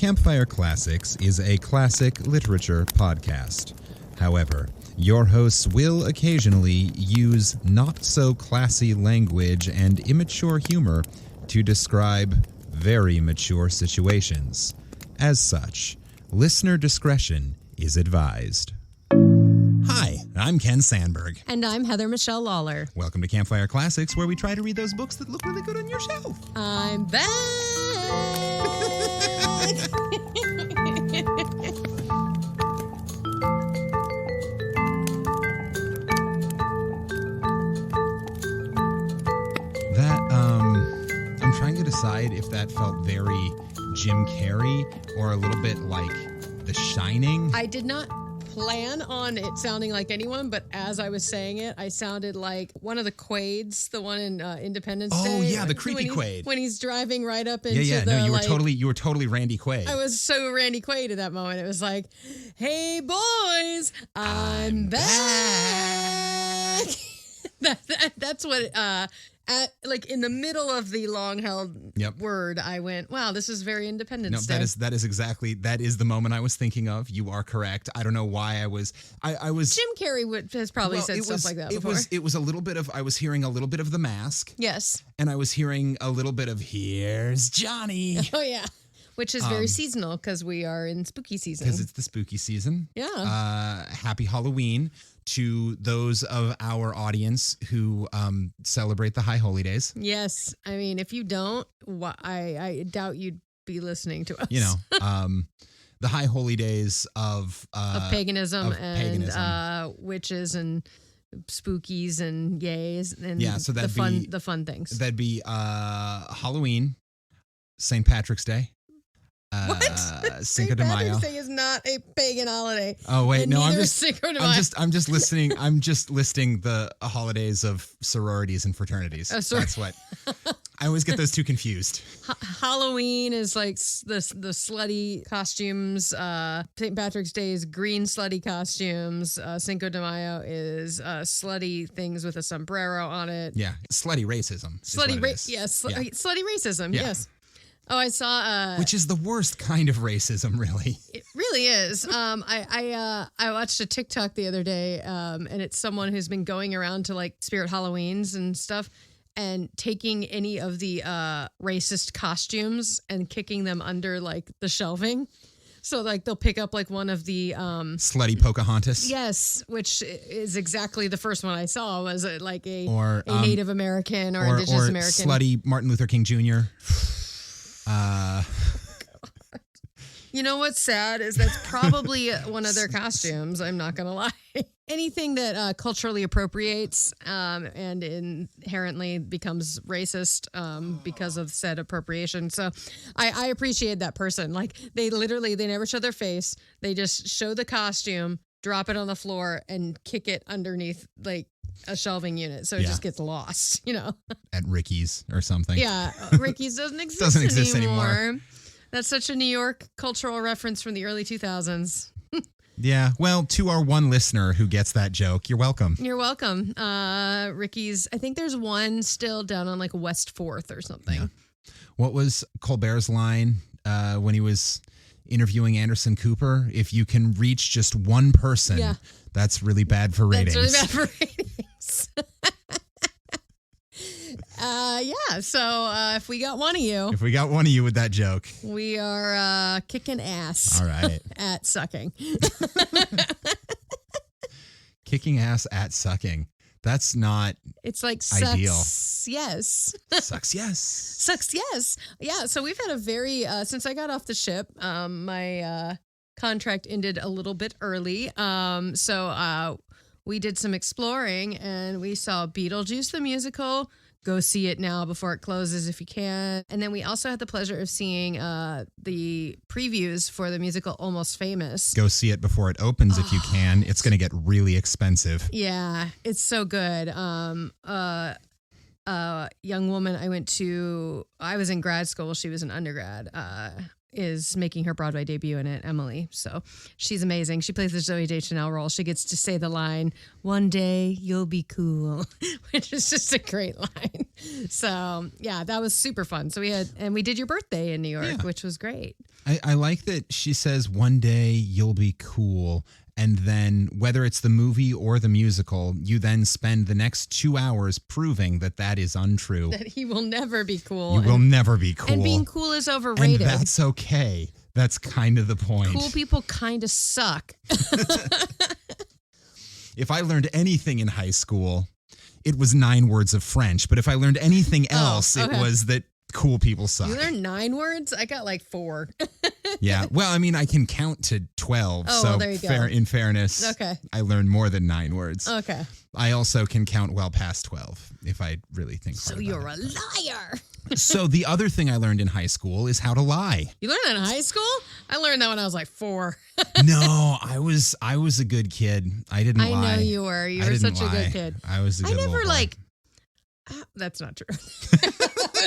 Campfire Classics is a classic literature podcast. However, your hosts will occasionally use not-so-classy language and immature humor to describe very mature situations. As such, listener discretion is advised. Hi, I'm Ken Sandberg. And I'm Heather Michelle Lawler. Welcome to Campfire Classics, where we try to read those books that look really good on your shelf. I'm back. I'm trying to decide if that felt very Jim Carrey or a little bit like The Shining. I did not plan on it sounding like anyone, but as I was saying it, I sounded like one of the Quaids, the one in Independence Day. Oh yeah, the creepy Quaid. When he's driving right up into No, you were totally Randy Quaid. I was so Randy Quaid at that moment. It was like, hey boys, I'm back. That's what in the middle of the long-held word, I went, wow, this is very Independence Day. That is the moment I was thinking of. You are correct. I don't know why I was. Jim Carrey has probably said stuff like that before. It was a little bit of. I was hearing a little bit of The Mask. Yes. And I was hearing a little bit of Here's Johnny. Oh yeah. Which is very seasonal because we are in spooky season. Because it's the spooky season. Yeah. Happy Halloween to those of our audience who celebrate the High Holy Days. Yes. I mean, if you don't, I doubt you'd be listening to us. You know, the High Holy Days of paganism and witches and spookies and yays and so the fun things. That'd be Halloween, St. Patrick's Day. What? Cinco de Mayo. Patrick's Day is not a pagan holiday. Oh wait, no, I'm just listing the holidays of sororities and fraternities. Oh, sorry. That's what I always get those two confused. Halloween is like the slutty costumes. St. Patrick's Day is green slutty costumes. Cinco de Mayo is slutty things with a sombrero on it. Yeah, slutty racism. Slutty racism. Yeah. Yes. Oh, I saw... which is the worst kind of racism, really. It really is. I watched a TikTok the other day, and it's someone who's been going around to, like, Spirit Halloweens and stuff and taking any of the racist costumes and kicking them under, like, the shelving. So, like, they'll pick up, like, one of the... slutty Pocahontas? Yes, which is exactly the first one I saw, was, like, a Native American or Indigenous American. Or slutty Martin Luther King Jr., You know what's sad is that's probably one of their costumes. I'm not going to lie. Anything that culturally appropriates and inherently becomes racist because of said appropriation. So I appreciate that person. Like they never show their face. They just show the costume, drop it on the floor and kick it underneath like a shelving unit. So it just gets lost, you know, at Ricky's or something. Yeah. Ricky's doesn't exist anymore. That's such a New York cultural reference from the early 2000s. Yeah. Well, to our one listener who gets that joke, you're welcome. You're welcome. Ricky's, I think there's one still down on like West 4th or something. Yeah. What was Colbert's line when he was interviewing Anderson Cooper? If you can reach just one person, that's really bad for ratings. That's really bad for ratings. So if we got one of you with that joke, we are kicking ass. All right. At sucking. Kicking ass at sucking. That's not It's like ideal. Sucks, yes. Sucks, yes. Sucks, yes. Yeah, so we've had a very, since I got off the ship, my contract ended a little bit early. So we did some exploring and we saw Beetlejuice the musical. Go see it now before it closes if you can. And then we also had the pleasure of seeing the previews for the musical Almost Famous. Go see it before it opens if you can. It's going to get really expensive. Yeah, it's so good. Young woman I was in grad school. She was an undergrad. Is making her Broadway debut in it, Emily. So she's amazing. She plays the Zooey Deschanel role. She gets to say the line, "One day you'll be cool," which is just a great line. So yeah, that was super fun. So we did your birthday in New York, which was great. I like that she says one day you'll be cool. And then whether it's the movie or the musical, you then spend the next 2 hours proving that that is untrue. That he will never be cool. You will never be cool. And being cool is overrated. And that's okay. That's kind of the point. Cool people kind of suck. If I learned anything in high school, it was 9 words of French. But if I learned anything else, it was that cool people suck. You learned 9 words? I got like 4. Yeah. Well, I mean, I can count to 12. Oh, so well, there you go. In fairness, Okay. I learned more than 9 words. Okay. I also can count well past 12 if I really think hard So about you're it. a liar. So the other thing I learned in high school is how to lie. You learned that in high school? I learned that when I was like 4. No, I was a good kid. I didn't lie. I know you were. You were such a good kid. I was a good I never little boy. like. That's not true. I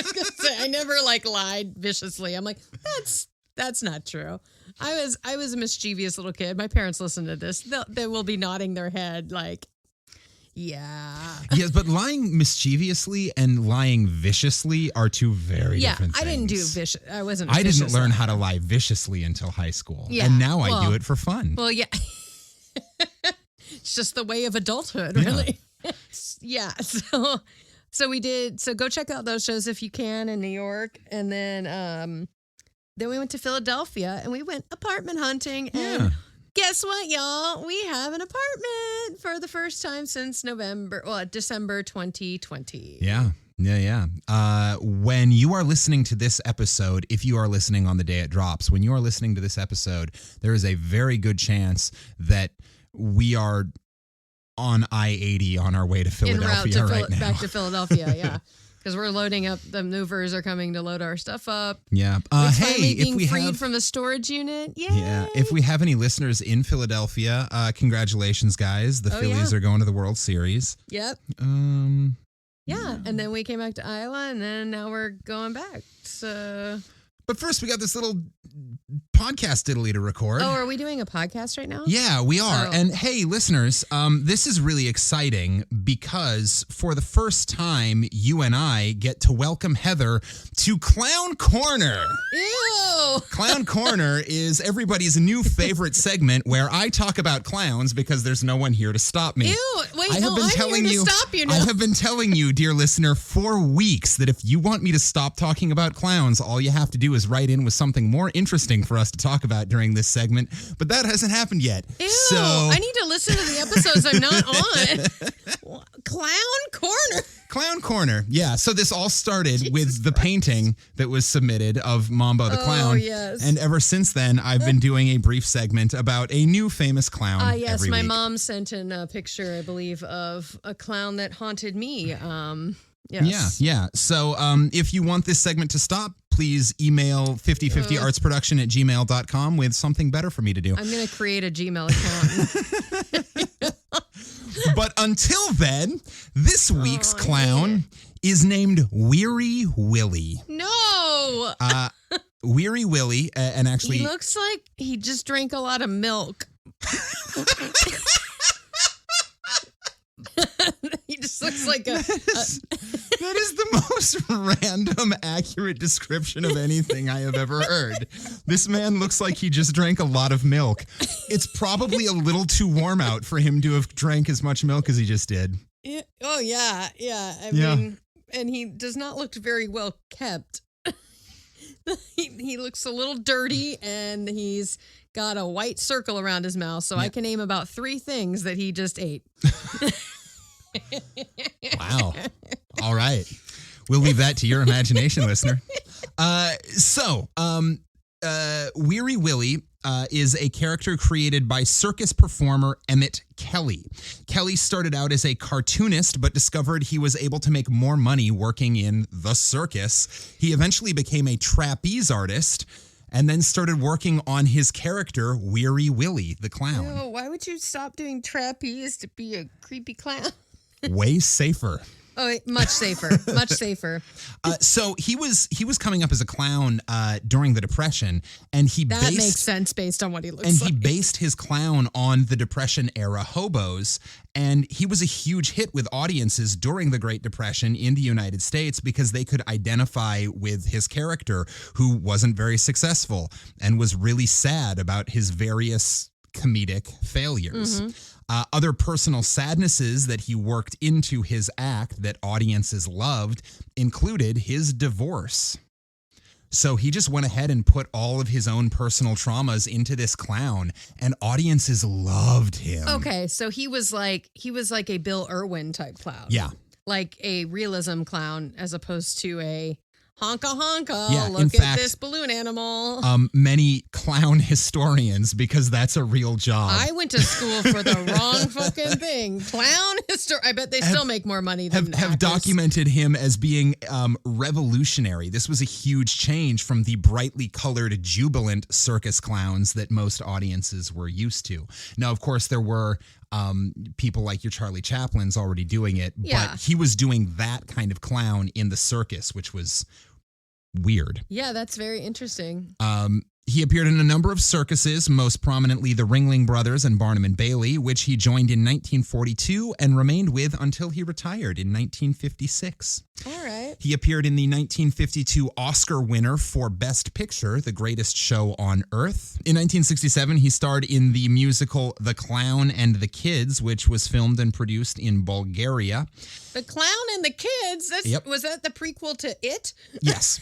was gonna say I never like lied viciously. I'm like that's not true. I was a mischievous little kid. My parents listen to this. They will be nodding their head like, yeah. Yes, but lying mischievously and lying viciously are two very different things. I didn't do vicious. I wasn't. I didn't learn how to lie viciously until high school. Yeah, and now I do it for fun. Well, yeah. It's just the way of adulthood, really. Yeah. So we did. So go check out those shows if you can in New York, and then we went to Philadelphia and we went apartment hunting. And guess what, y'all? We have an apartment for the first time since December 2020. Yeah. When you are listening to this episode, if you are listening on the day it drops, when you are listening to this episode, there is a very good chance that we are on I-80 on our way to Philadelphia right now. Back to Philadelphia, yeah. Because we're loading up, the movers are coming to load our stuff up. Yeah. Hey, if we freed from the storage unit, yay. Yeah. If we have any listeners in Philadelphia, congratulations, guys. The Phillies are going to the World Series. Yep. Yeah, and then we came back to Iowa, and then now we're going back. So. But first, we got this little podcast diddly to record. Oh, are we doing a podcast right now? Yeah, we are. Oh. And hey, listeners, this is really exciting because for the first time, you and I get to welcome Heather to Clown Corner. Ew! Clown Corner is everybody's new favorite segment where I talk about clowns because there's no one here to stop me. Ew! Wait, I'm here to stop you now. I have been telling you, dear listener, for weeks that if you want me to stop talking about clowns, all you have to do is write in with something more interesting for us to talk about during this segment. But that hasn't happened yet. Ew! So I need to listen to the episodes I'm not on. Clown Corner. Clown Corner. Yeah. So this all started with the painting that was submitted of Mambo the Clown. Yes. And ever since then, I've been doing a brief segment about a new famous clown. Yes, every my week. mom sent in a picture, I believe, of a clown that haunted me. Yes. Yeah. So if you want this segment to stop, please email 5050artsproduction@gmail.com with something better for me to do. I'm going to create a Gmail account. But until then, this week's clown is named Weary Willie. No! Weary Willie, and actually... He looks like he just drank a lot of milk. He just looks like That is the most random, accurate description of anything I have ever heard. This man looks like he just drank a lot of milk. It's probably a little too warm out for him to have drank as much milk as he just did. Yeah. Oh, yeah. I mean, and he does not look very well kept. He looks a little dirty, and he's got a white circle around his mouth, so I can name about 3 things that he just ate. Wow. All right. We'll leave that to your imagination, listener. Weary Willie is a character created by circus performer Emmett Kelly. Kelly started out as a cartoonist, but discovered he was able to make more money working in the circus. He eventually became a trapeze artist and then started working on his character, Weary Willie, the clown. Ew, why would you stop doing trapeze to be a creepy clown? Way safer. Oh, much safer. Much safer. So he was coming up as a clown during the Depression, and that makes sense based on what he looks like. like. And he based his clown on the Depression era hobos, and he was a huge hit with audiences during the Great Depression in the United States because they could identify with his character, who wasn't very successful and was really sad about his various comedic failures. Other personal sadnesses that he worked into his act that audiences loved included his divorce. So he just went ahead and put all of his own personal traumas into this clown, and audiences loved him. Okay, so he was like a Bill Irwin type clown. Yeah. Like a realism clown as opposed to a honka honka. Yeah, Look in at fact, this balloon animal. Many clown historians, because that's a real job. I went to school for the wrong fucking thing. Clown I bet they still make more money than have documented him as being revolutionary. This was a huge change from the brightly colored, jubilant circus clowns that most audiences were used to. Now, of course, there were people like your Charlie Chaplin's already doing it, but he was doing that kind of clown in the circus, which was weird. Yeah, that's very interesting. He appeared in a number of circuses, most prominently the Ringling Brothers and Barnum and Bailey, which he joined in 1942 and remained with until he retired in 1956. All right. He appeared in the 1952 Oscar winner for Best Picture, The Greatest Show on Earth. In 1967, he starred in the musical The Clown and the Kids, which was filmed and produced in Bulgaria. The Clown and the Kids? Was that the prequel to It? Yes.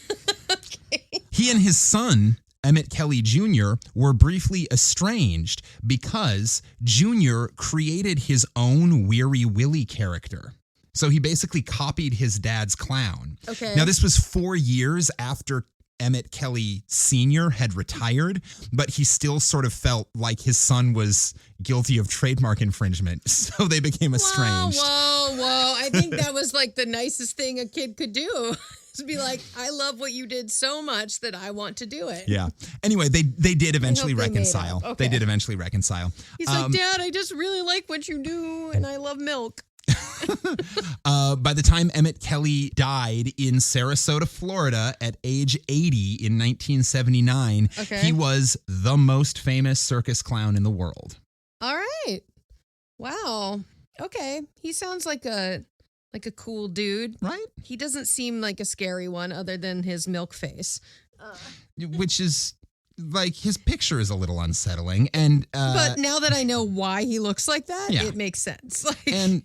Okay. He and his son, Emmett Kelly Jr., were briefly estranged because Jr. created his own Weary Willie character. So he basically copied his dad's clown. Okay. Now, this was 4 years after Emmett Kelly Sr. had retired, but he still sort of felt like his son was guilty of trademark infringement, so they became estranged. Whoa. I think that was like the nicest thing a kid could do. To be like, I love what you did so much that I want to do it. Yeah. Anyway, they did eventually reconcile. Okay. They did eventually reconcile. He's like, Dad, I just really like what you do, and I love milk. By the time Emmett Kelly died in Sarasota, Florida at age 80 in 1979, he was the most famous circus clown in the world. All right. Wow. Okay. He sounds like a cool dude. Right? He doesn't seem like a scary one other than his milk face. Which is... like, his picture is a little unsettling, and but now that I know why he looks like that, it makes sense.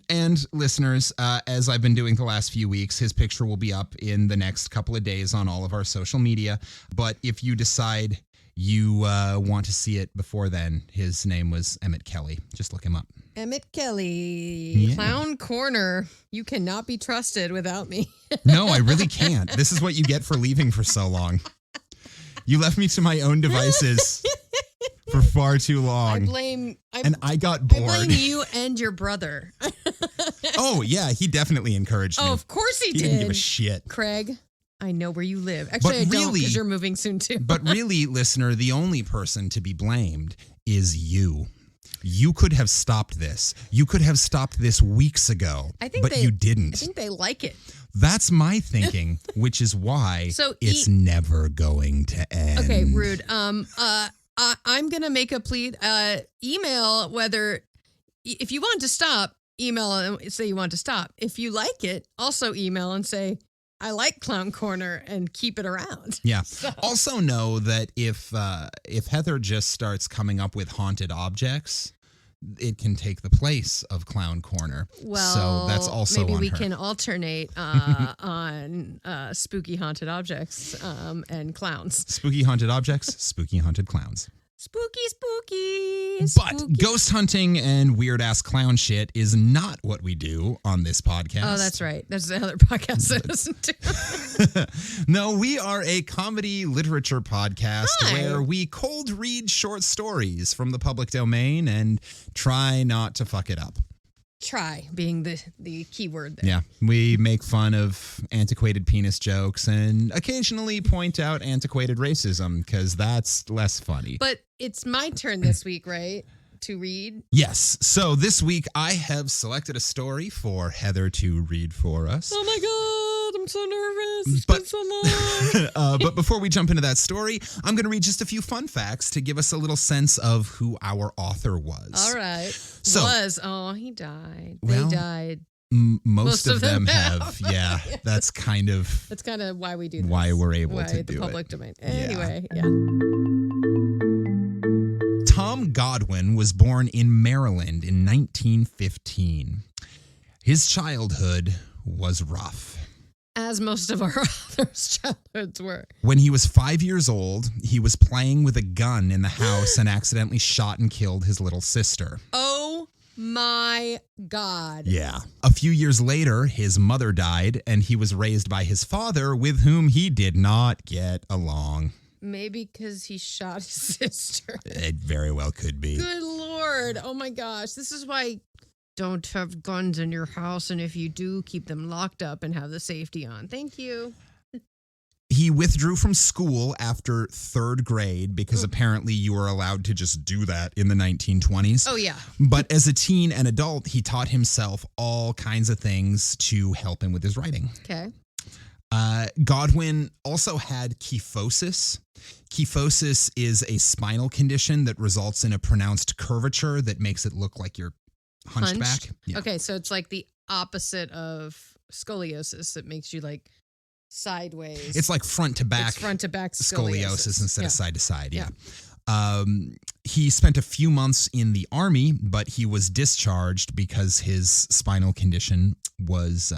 And listeners, as I've been doing the last few weeks, his picture will be up in the next couple of days on all of our social media. But if you decide you want to see it before then, his name was Emmett Kelly. Just look him up. Emmett Kelly, Clown Corner. You cannot be trusted without me. No, I really can't. This is what you get for leaving for so long. You left me to my own devices for far too long. I got bored. I blame you and your brother. Oh, yeah, he definitely encouraged me. Oh, of course he did. He didn't give a shit. Craig, I know where you live. Actually, I don't, because you're moving soon too. But really, listener, the only person to be blamed is you. You could have stopped this. You could have stopped this weeks ago, but you didn't. I think they like it. That's my thinking, which is why it's never going to end. Okay, rude. I'm gonna make a plea. Email whether if you want to stop. Email and say you want to stop. If you like it, also email and say I like Clown Corner and keep it around. Yeah. So. Also know that if Heather just starts coming up with haunted objects, it can take the place of Clown Corner. Well, so that's also maybe on we her. can alternate on spooky haunted objects and clowns. Spooky haunted objects, spooky haunted clowns. Spooky. But ghost hunting and weird ass clown shit is not what we do on this podcast. Oh, that's right. That's the other podcast I listen to. No, we are a comedy literature podcast where we cold read short stories from the public domain and try not to fuck it up. Try being the key word there. Yeah, we make fun of antiquated penis jokes and occasionally point out antiquated racism because that's less funny. But it's my turn this week, right? to read? Yes. So this week I have selected a story for Heather to read for us. Oh my God, I'm so nervous. It's been so long. But before we jump into that story, I'm going to read just a few fun facts to give us a little sense of who our author was. All right. So, Oh, he died. Well, they died. Most of them have. Yeah. That's kind of why we do this. why we're able to do the public it. domain. Anyway, yeah. Tom Godwin was born in Maryland in 1915. His childhood was rough. As most of our authors' childhoods were. When he was 5 years old, he was playing with a gun in the house and accidentally shot and killed his little sister. Oh my God. Yeah. A few years later, his mother died, and he was raised by his father, with whom he did not get along. Maybe because he shot his sister. It very well could be. Good Lord. Oh my gosh. This is why don't have guns in your house. And if you do, keep them locked up and have the safety on. Thank you. He withdrew from school after third grade because apparently you were allowed to just do that in the 1920s. Oh, yeah. But as a teen and adult, he taught himself all kinds of things to help him with his writing. Okay. Godwin also had kyphosis. Kyphosis is a spinal condition that results in a pronounced curvature that makes it look like you're hunched back. Yeah. Okay, so it's like the opposite of scoliosis. It makes you like sideways. It's like front to back. It's front to back scoliosis instead of side to side. Yeah. He spent a few months in the Army, but he was discharged because his spinal condition was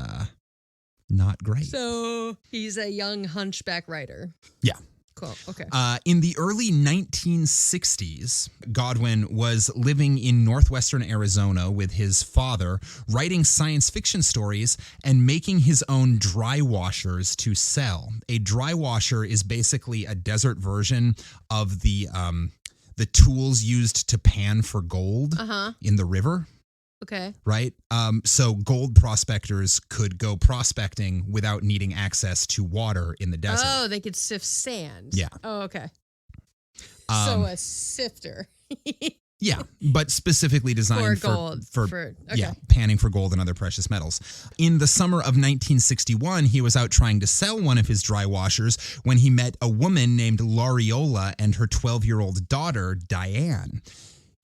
not great. So he's a young hunchback writer. Yeah. Cool. Okay. In the early 1960s, Godwin was living in northwestern Arizona with his father, writing science fiction stories and making his own dry washers to sell. A dry washer is basically a desert version of the tools used to pan for gold in the river. Okay. Right? So gold prospectors could go prospecting without needing access to water in the desert. Oh, they could sift sand. Yeah. Oh, okay. So a sifter. Yeah, but specifically designed for gold. Yeah, panning for gold and other precious metals. In the summer of 1961, he was out trying to sell one of his dry washers when he met a woman named Lariola and her 12-year-old daughter, Diane.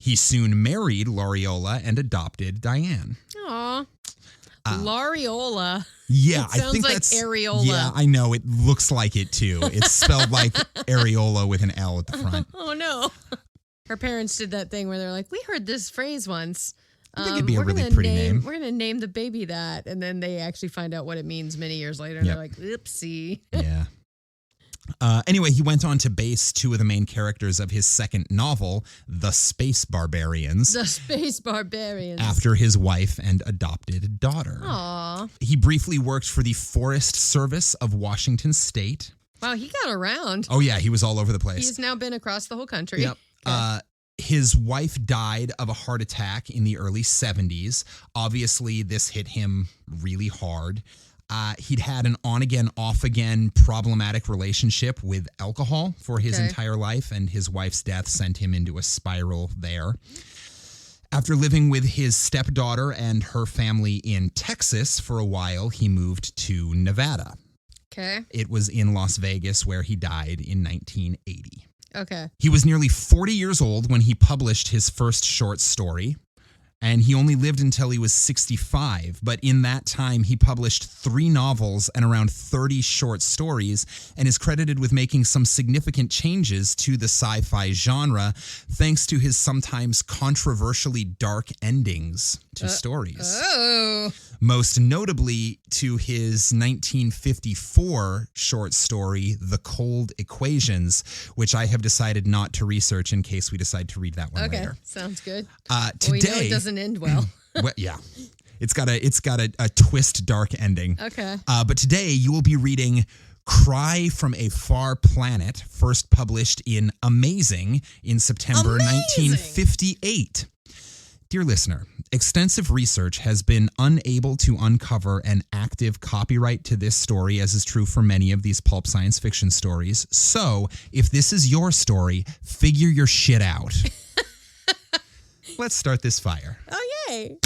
He soon married Lariola and adopted Diane. Aw. Lariola. Yeah, it sounds like that's areola. Yeah, I know. It looks like it too. It's spelled like areola with an L at the front. Oh no. Her parents did that thing where they're like, we heard this phrase once. I think it'd be a really pretty name. We're going to name the baby that. And then they actually find out what it means many years later. And they're like, oopsie. Yeah. Anyway, he went on to base two of the main characters of his second novel, The Space Barbarians. The Space Barbarians. After his wife and adopted daughter. Aww. He briefly worked for the Forest Service of Washington State. Wow, he got around. Oh, yeah, he was all over the place. He's now been across the whole country. Yep. Okay. His wife died of a heart attack in the early 70s. Obviously, this hit him really hard. He'd had an on-again, off-again problematic relationship with alcohol for his entire life, and his wife's death sent him into a spiral there. After living with his stepdaughter and her family in Texas for a while, he moved to Nevada. Okay. It was in Las Vegas where he died in 1980. Okay. He was nearly 40 years old when he published his first short story. And he only lived until he was 65. But in that time, he published 3 novels and around 30 short stories and is credited with making some significant changes to the sci-fi genre thanks to his sometimes controversially dark endings to stories. Oh. Most notably to his 1954 short story, The Cold Equations, which I have decided not to research in case we decide to read that one later. Okay, sounds good. Today, we know it doesn't end well. Well, yeah. It's got a twist dark ending. Okay. But today you will be reading Cry from a Far Planet, first published in Amazing in September 1958. Dear listener, extensive research has been unable to uncover an active copyright to this story, as is true for many of these pulp science fiction stories. So, if this is your story, figure your shit out. Let's start this fire. Oh, yay.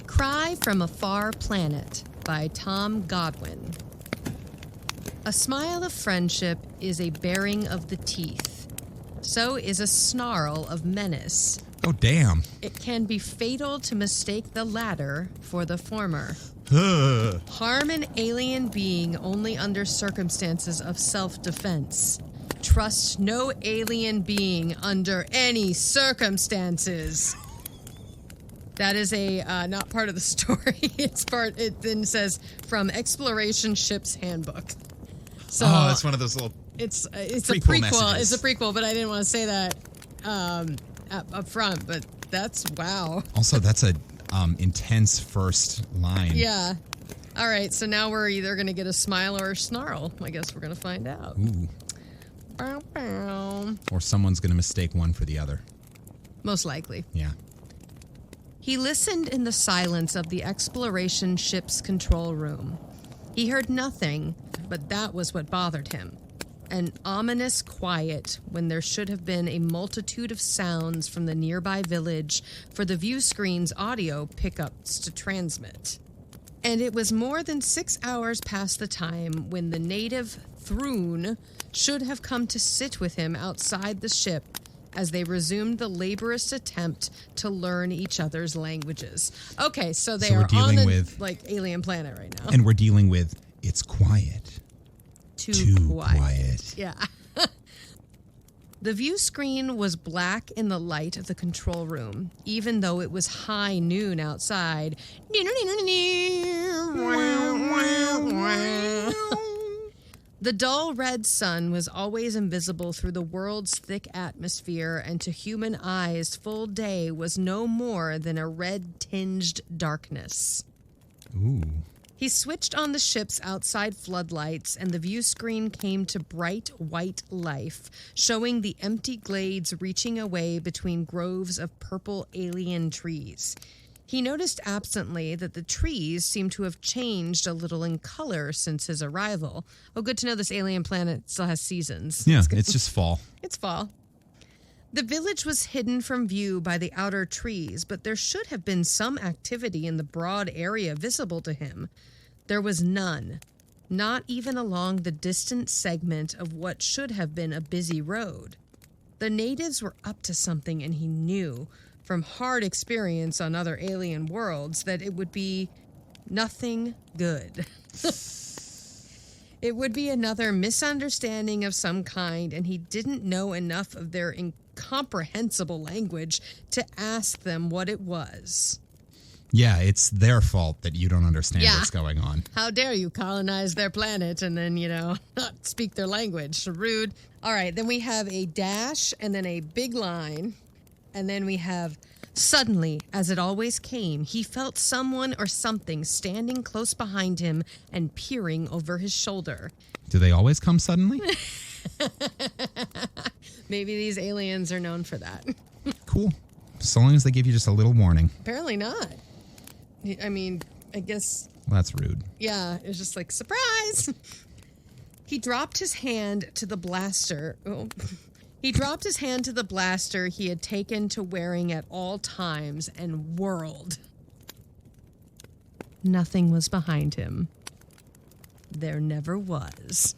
Cry from a Far Planet by Tom Godwin. A smile of friendship is a baring of the teeth. So is a snarl of menace. Oh, damn. It can be fatal to mistake the latter for the former. Harm an alien being only under circumstances of self-defense. Trust no alien being under any circumstances. That is a not part of the story. It then says from Exploration Ship's Handbook. So it's one of those little it's a prequel prequel. messages. It's a prequel, but I didn't want to say that up front. But that's wow. Also, that's a intense first line. Yeah. All right. So now we're either going to get a smile or a snarl. I guess we're going to find out. Ooh. Bow, bow. Or someone's going to mistake one for the other. Most likely. Yeah. He listened in the silence of the exploration ship's control room. He heard nothing, but that was what bothered him. An ominous quiet when there should have been a multitude of sounds from the nearby village for the view screen's audio pickups to transmit. And it was more than 6 hours past the time when the native Throon should have come to sit with him outside the ship as they resumed the laborious attempt to learn each other's languages. Okay, so they are on the alien planet right now. And we're dealing with it's quiet. Too quiet. Yeah. The view screen was black in the light of the control room, even though it was high noon outside. The dull red sun was always invisible through the world's thick atmosphere, and to human eyes, full day was no more than a red-tinged darkness. Ooh. He switched on the ship's outside floodlights, and the view screen came to bright white life, showing the empty glades reaching away between groves of purple alien trees. He noticed absently that the trees seemed to have changed a little in color since his arrival. Oh, good to know this alien planet still has seasons. Yeah, it's just fall. It's fall. The village was hidden from view by the outer trees, but there should have been some activity in the broad area visible to him. There was none, not even along the distant segment of what should have been a busy road. The natives were up to something, and he knew, from hard experience on other alien worlds, that it would be nothing good. It would be another misunderstanding of some kind, and he didn't know enough of their incomprehensible language to ask them what it was. Yeah, it's their fault that you don't understand what's going on. How dare you colonize their planet and then, not speak their language. Rude. All right, then we have a dash and then a big line. And then we have, suddenly, as it always came, he felt someone or something standing close behind him and peering over his shoulder. Do they always come suddenly? Maybe these aliens are known for that. Cool. So long as they give you just a little warning. Apparently not. I mean, I guess... Well, that's rude. Yeah, it was just like, surprise! He dropped his hand to the blaster. He dropped his hand to the blaster he had taken to wearing at all times and whirled. Nothing was behind him. There never was.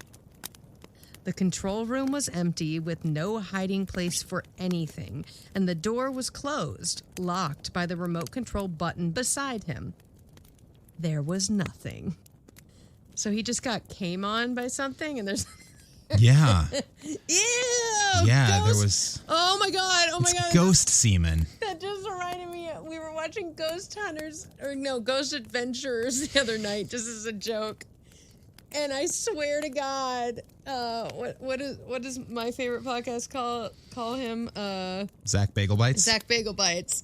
The control room was empty with no hiding place for anything, and the door was closed, locked by the remote control button beside him. There was nothing. So he just came on by something, and there's... Yeah. Ew! Yeah, ghost. there was... Oh my god, It's ghost semen. That just reminded me, we were watching Ghost Adventurers the other night, just as a joke. And I swear to God, what does my favorite podcast call him? Zach Bagel Bites? Zach Bagel Bites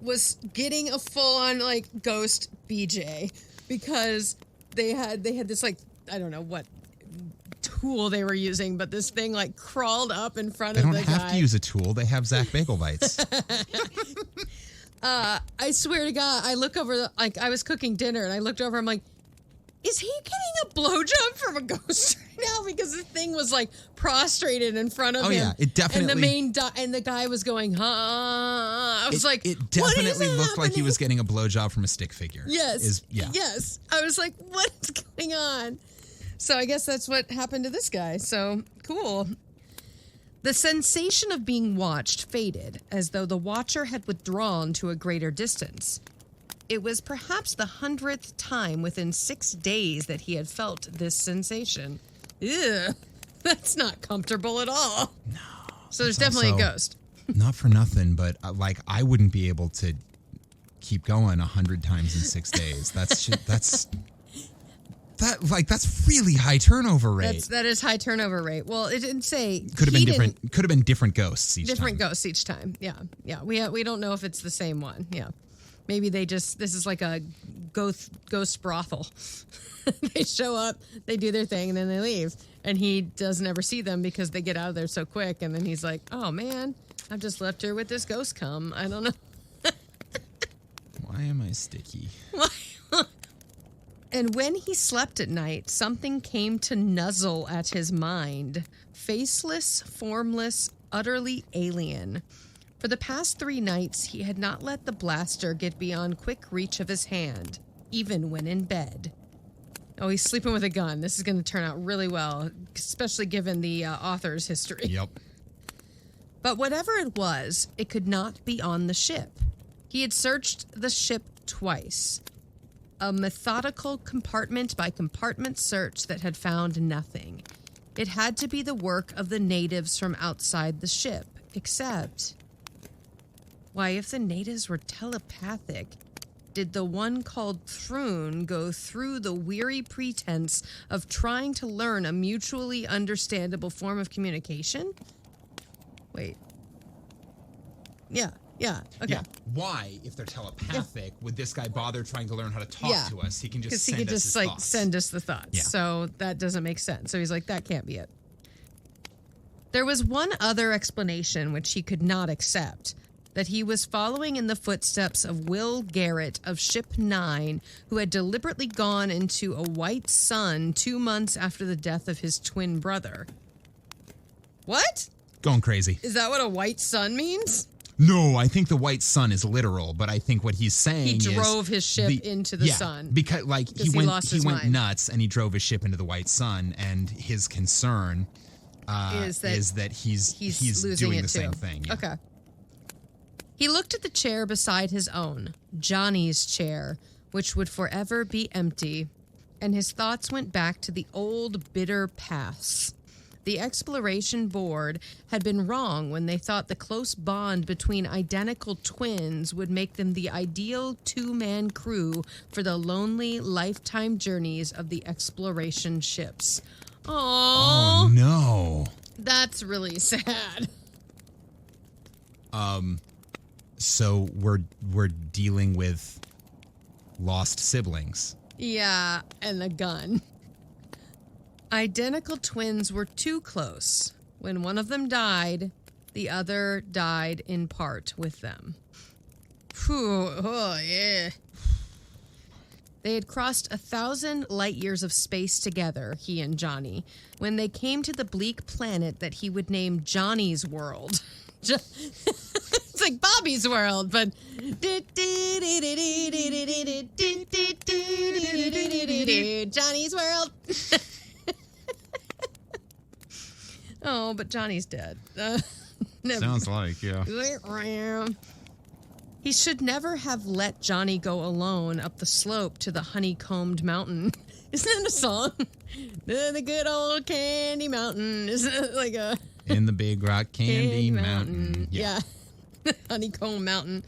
was getting a full on ghost BJ because they had this I don't know what tool they were using, but this thing crawled up in front of the guy. They don't have to use a tool. They have Zach Bagel Bites. I swear to God, I look over, I was cooking dinner and I looked over, I'm like, is he getting a blowjob from a ghost right now because the thing was like prostrated in front of him. Oh yeah, it definitely. And the guy was going, huh? I was like, it definitely looked happening? like he was getting a blowjob from a stick figure. Yes. Yes. I was like, what's going on? So I guess that's what happened to this guy. So cool. The sensation of being watched faded as though the watcher had withdrawn to a greater distance. It was perhaps the 100th time within 6 days that he had felt this sensation. Ew, that's not comfortable at all. No. So there's definitely a ghost. Not for nothing, but like I wouldn't be able to keep going 100 times in 6 days. That's really high turnover rate. That is high turnover rate. Well, it didn't say could have been different. Could have been different ghosts each time. Different ghosts each time. Yeah. We don't know if it's the same one. Yeah. Maybe this is like a ghost brothel. They show up, they do their thing, and then they leave. And he doesn't ever see them because they get out of there so quick. And then he's like, oh, man, I've just left her with this ghost cum. I don't know. Why am I sticky? And when he slept at night, something came to nuzzle at his mind. Faceless, formless, utterly alien. For the past 3 nights, he had not let the blaster get beyond quick reach of his hand, even when in bed. Oh, he's sleeping with a gun. This is going to turn out really well, especially given the author's history. Yep. But whatever it was, it could not be on the ship. He had searched the ship twice. A methodical compartment-by-compartment search that had found nothing. It had to be the work of the natives from outside the ship, except... Why, if the natives were telepathic, did the one called Thrun go through the weary pretense of trying to learn a mutually understandable form of communication? Wait. Yeah, okay. Yeah. Why, if they're telepathic, would this guy bother trying to learn how to talk to us? He can just send us his thoughts. Send us the thoughts. Yeah. So that doesn't make sense. So he's like, that can't be it. There was one other explanation which he could not accept. That he was following in the footsteps of Will Garrett of Ship 9, who had deliberately gone into a white sun 2 months after the death of his twin brother. What? Going crazy. Is that what a white sun means? No, I think the white sun is literal, but I think what he's saying is... He drove his ship into the sun. Because he went mind. nuts and he drove his ship into the white sun, and his concern is that he's doing the same thing. Yeah. Okay. He looked at the chair beside his own, Johnny's chair, which would forever be empty, and his thoughts went back to the old bitter past. The exploration board had been wrong when they thought the close bond between identical twins would make them the ideal 2-man crew for the lonely lifetime journeys of the exploration ships. Aww. Oh, no. That's really sad. So we're dealing with lost siblings. Yeah, and a gun. Identical twins were too close. When one of them died, the other died in part with them. Whew, oh, yeah. They had crossed 1,000 light years of space together, he and Johnny, when they came to the bleak planet that he would name Johnny's World. It's like Bobby's World, but... Johnny's World. Oh, but Johnny's dead. Sounds like, yeah. He should never have let Johnny go alone up the slope to the honeycombed mountain. Isn't that a song? The good old candy mountain. Isn't it like a... In the big rock candy mountain. Yeah. Honeycomb mountain.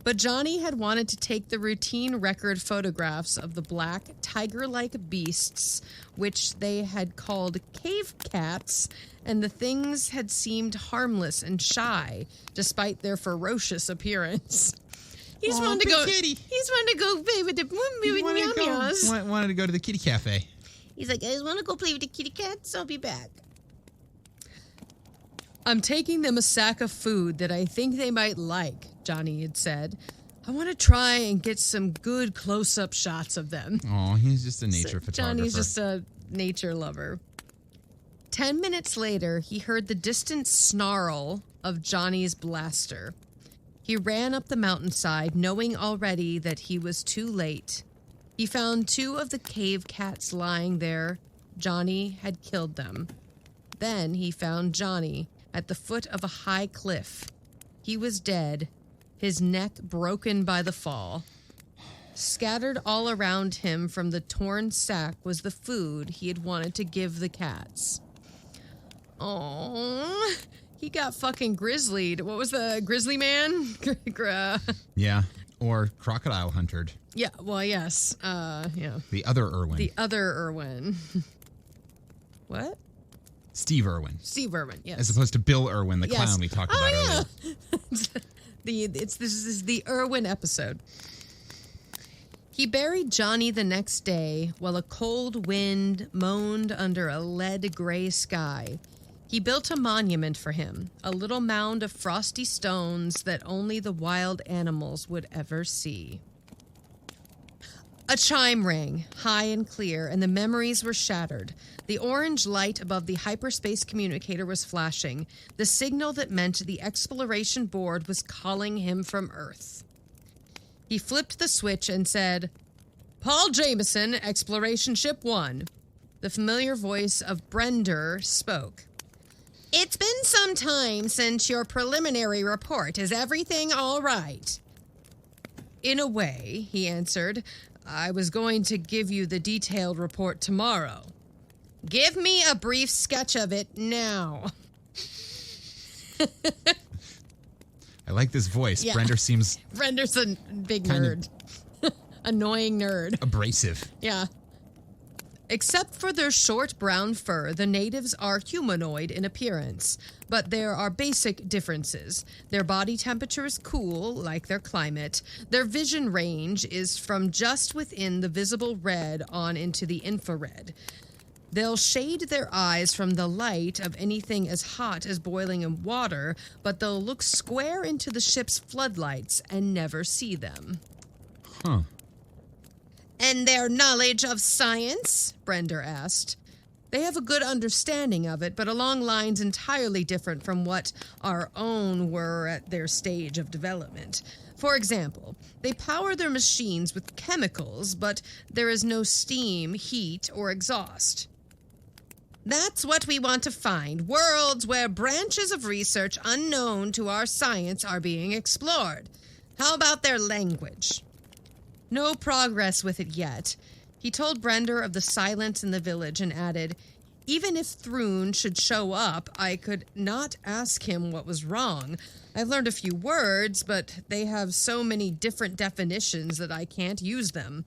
But Johnny had wanted to take the routine record photographs of the black, tiger-like beasts, which they had called cave cats, and the things had seemed harmless and shy, despite their ferocious appearance. He's wanted to go. Kitty. He's wanted to go play with the meow-meows. Wanted to go to the kitty cafe. He's like, I just want to go play with the kitty cats. I'll be back. I'm taking them a sack of food that I think they might like, Johnny had said. I want to try and get some good close-up shots of them. Oh, he's just a nature photographer. Johnny's just a nature lover. 10 minutes later, he heard the distant snarl of Johnny's blaster. He ran up the mountainside, knowing already that he was too late. He found 2 of the cave cats lying there. Johnny had killed them. Then he found Johnny at the foot of a high cliff. He was dead, his neck broken by the fall. Scattered all around him from the torn sack was the food he had wanted to give the cats. Oh, he got fucking grizzlied. What was the grizzly man? Yeah, or crocodile huntered. Yeah, well, yes. Yeah. The other Irwin. The other Irwin. What? Steve Irwin. Steve Irwin, yes. As opposed to Bill Irwin, the clown we talked about earlier. This is the Irwin episode. He buried Johnny the next day while a cold wind moaned under a lead-gray sky. He built a monument for him, a little mound of frosty stones that only the wild animals would ever see. A chime rang, high and clear, and the memories were shattered. The orange light above the hyperspace communicator was flashing, the signal that meant the exploration board was calling him from Earth. He flipped the switch and said, "Paul Jameson, Exploration Ship 1. The familiar voice of Brender spoke. "It's been some time since your preliminary report. Is everything all right?" "In a way," he answered. "I was going to give you the detailed report tomorrow." "Give me a brief sketch of it now." I like this voice. Yeah. Brender seems Brender's a big nerd. Annoying nerd. abrasive. Yeah. Except for their short brown fur, the natives are humanoid in appearance, but there are basic differences. Their body temperature is cool, like their climate. Their vision range is from just within the visible red on into the infrared. They'll shade their eyes from the light of anything as hot as boiling in water, but they'll look square into the ship's floodlights and never see them. Huh. "And their knowledge of science?" Brender asked. "They have a good understanding of it, but along lines entirely different from what our own were at their stage of development. For example, they power their machines with chemicals, but there is no steam, heat, or exhaust." "That's what we want to find, worlds where branches of research unknown to our science are being explored. How about their language?" "No progress with it yet." He told Brender of the silence in the village and added, "Even if Thrun should show up, I could not ask him what was wrong. I've learned a few words, but they have so many different definitions that I can't use them."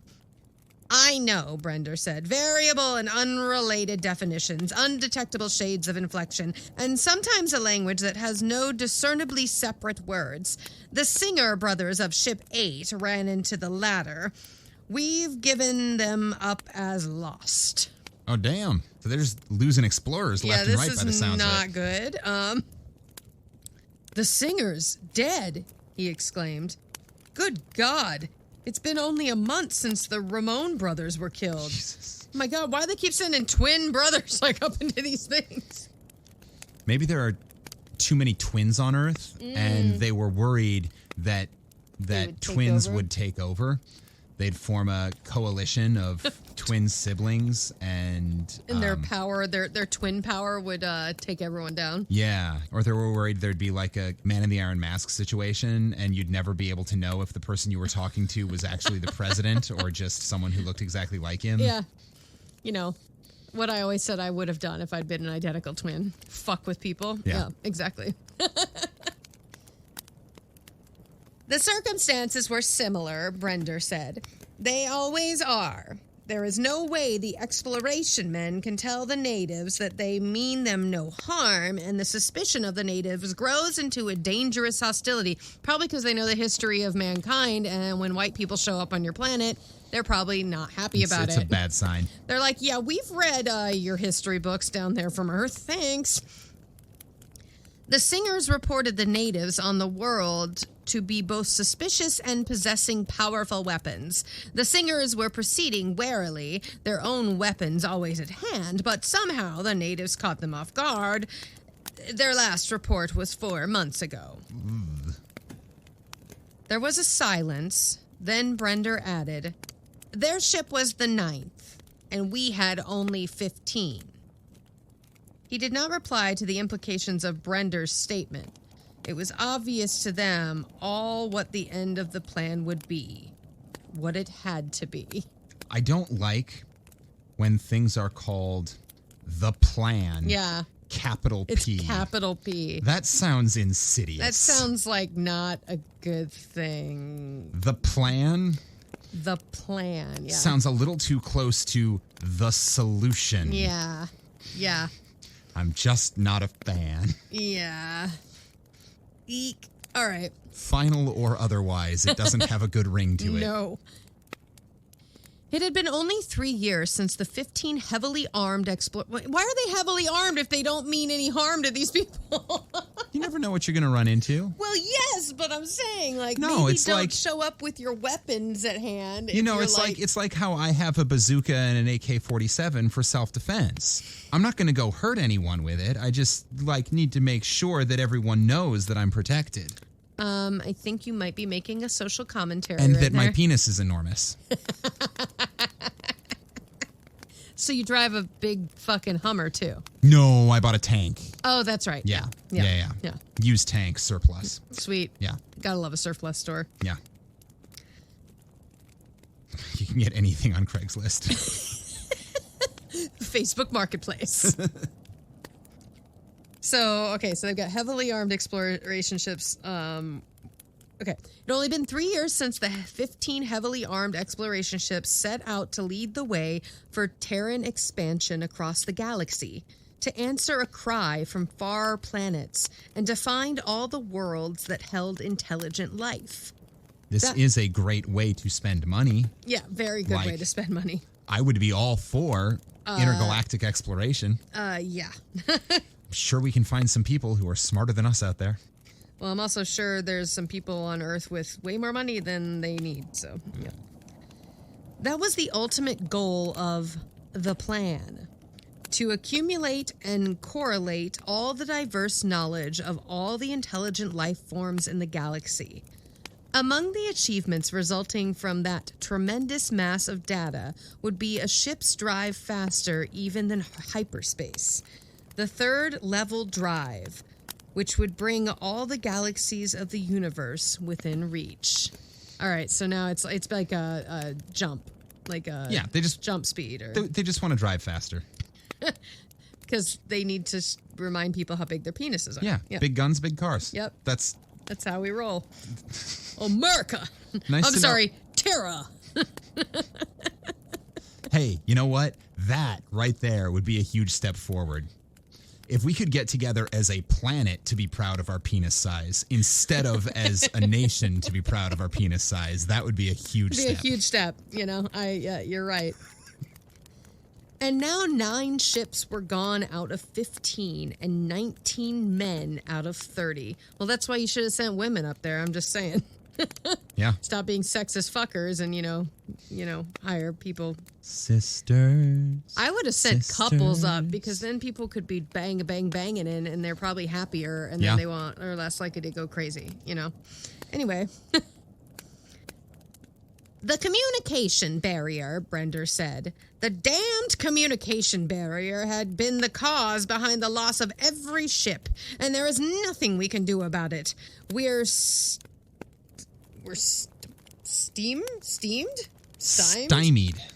"I know," Brender said. "Variable and unrelated definitions, undetectable shades of inflection, and sometimes a language that has no discernibly separate words. The Singer brothers of Ship 8 ran into the latter. We've given them up as lost." Oh, damn. So they're just losing explorers left and right by the sounds of it. Yeah, this is not good. "The Singer's dead," he exclaimed. "Good God. It's been only a month since the Ramon brothers were killed." Jesus. My God, why do they keep sending twin brothers up into these things? Maybe there are too many twins on Earth, and they were worried that twins would take over. They'd form a coalition of twin siblings, and their power, their twin power would take everyone down. Yeah, or they were worried there'd be like a Man in the Iron Mask situation, and you'd never be able to know if the person you were talking to was actually the president or just someone who looked exactly like him. Yeah, what I always said I would have done if I'd been an identical twin. Fuck with people. Yeah exactly. "The circumstances were similar," Brender said. "They always are. There is no way the exploration men can tell the natives that they mean them no harm, and the suspicion of the natives grows into a dangerous hostility, probably because they know the history of mankind, and when white people show up on your planet, they're probably not happy about it. It's a bad sign. They're like, yeah, we've read your history books down there from Earth. Thanks." The Singers reported the natives on the world to be both suspicious and possessing powerful weapons. The singers were proceeding warily, their own weapons always at hand, but somehow the natives caught them off guard. Their last report was 4 months ago. There was a silence. Then Brender added, their ship was the 9th, and we had only 15. He did not reply to the implications of Brender's statement. It was obvious to them all what the end of the plan would be. What it had to be. I don't like when things are called the plan. Yeah. Capital P. It's capital P. That sounds insidious. That sounds like not a good thing. The plan? The plan, yeah. Sounds a little too close to the solution. Yeah. Yeah. I'm just not a fan. Yeah. Eek. All right. Final or otherwise, it doesn't have a good ring to it. No. It had been only 3 years since the 15 heavily armed Why are they heavily armed if they don't mean any harm to these people? You never know what you're going to run into. Well, yes, but I'm saying, like, no, maybe it's don't like, show up with your weapons at hand. You know, it's like how I have a bazooka and an AK-47 for self-defense. I'm not going to go hurt anyone with it. I just, need to make sure that everyone knows that I'm protected. I think you might be making a social commentary and right that there. my penis is enormous. So you drive a big fucking Hummer, too? No, I bought a tank. Oh, that's right. Yeah. Used tank, surplus. Sweet. Yeah. Gotta love a surplus store. Yeah. You can get anything on Craigslist. Facebook Marketplace. So they've got heavily armed exploration ships. Okay. It had only been 3 years since the 15 heavily armed exploration ships set out to lead the way for Terran expansion across the galaxy, to answer a cry from far planets, and to find all the worlds that held intelligent life. This is a great way to spend money. Yeah, very good way to spend money. I would be all for intergalactic exploration. Yeah. I'm sure we can find some people who are smarter than us out there. Well, I'm also sure there's some people on Earth with way more money than they need, so, yeah. That was the ultimate goal of the plan. To accumulate and correlate all the diverse knowledge of all the intelligent life forms in the galaxy. Among the achievements resulting from that tremendous mass of data would be a ship's drive faster even than hyperspace. The third level drive, which would bring all the galaxies of the universe within reach. All right, so now it's like a jump, like a they just jump speed, or they just want to drive faster because they need to remind people how big their penises are. Yeah, big guns, big cars. Yep, that's how we roll. America. Nice. I'm sorry, Terra. Hey, you know what? That right there would be a huge step forward. If we could get together as a planet to be proud of our penis size instead of as a nation to be proud of our penis size, that would be a huge step. A huge step, you know. You're right. And now 9 ships were gone out of 15 and 19 men out of 30. Well, that's why you should have sent women up there. I'm just saying. Yeah. Stop being sexist fuckers and, you know, hire people. Sisters. I would have sent couples up because then people could be banging in and they're probably happier and then they won't, or less likely to go crazy, you know. Anyway. The communication barrier, Brender said. The damned communication barrier had been the cause behind the loss of every ship, and there is nothing we can do about it. We're stymied?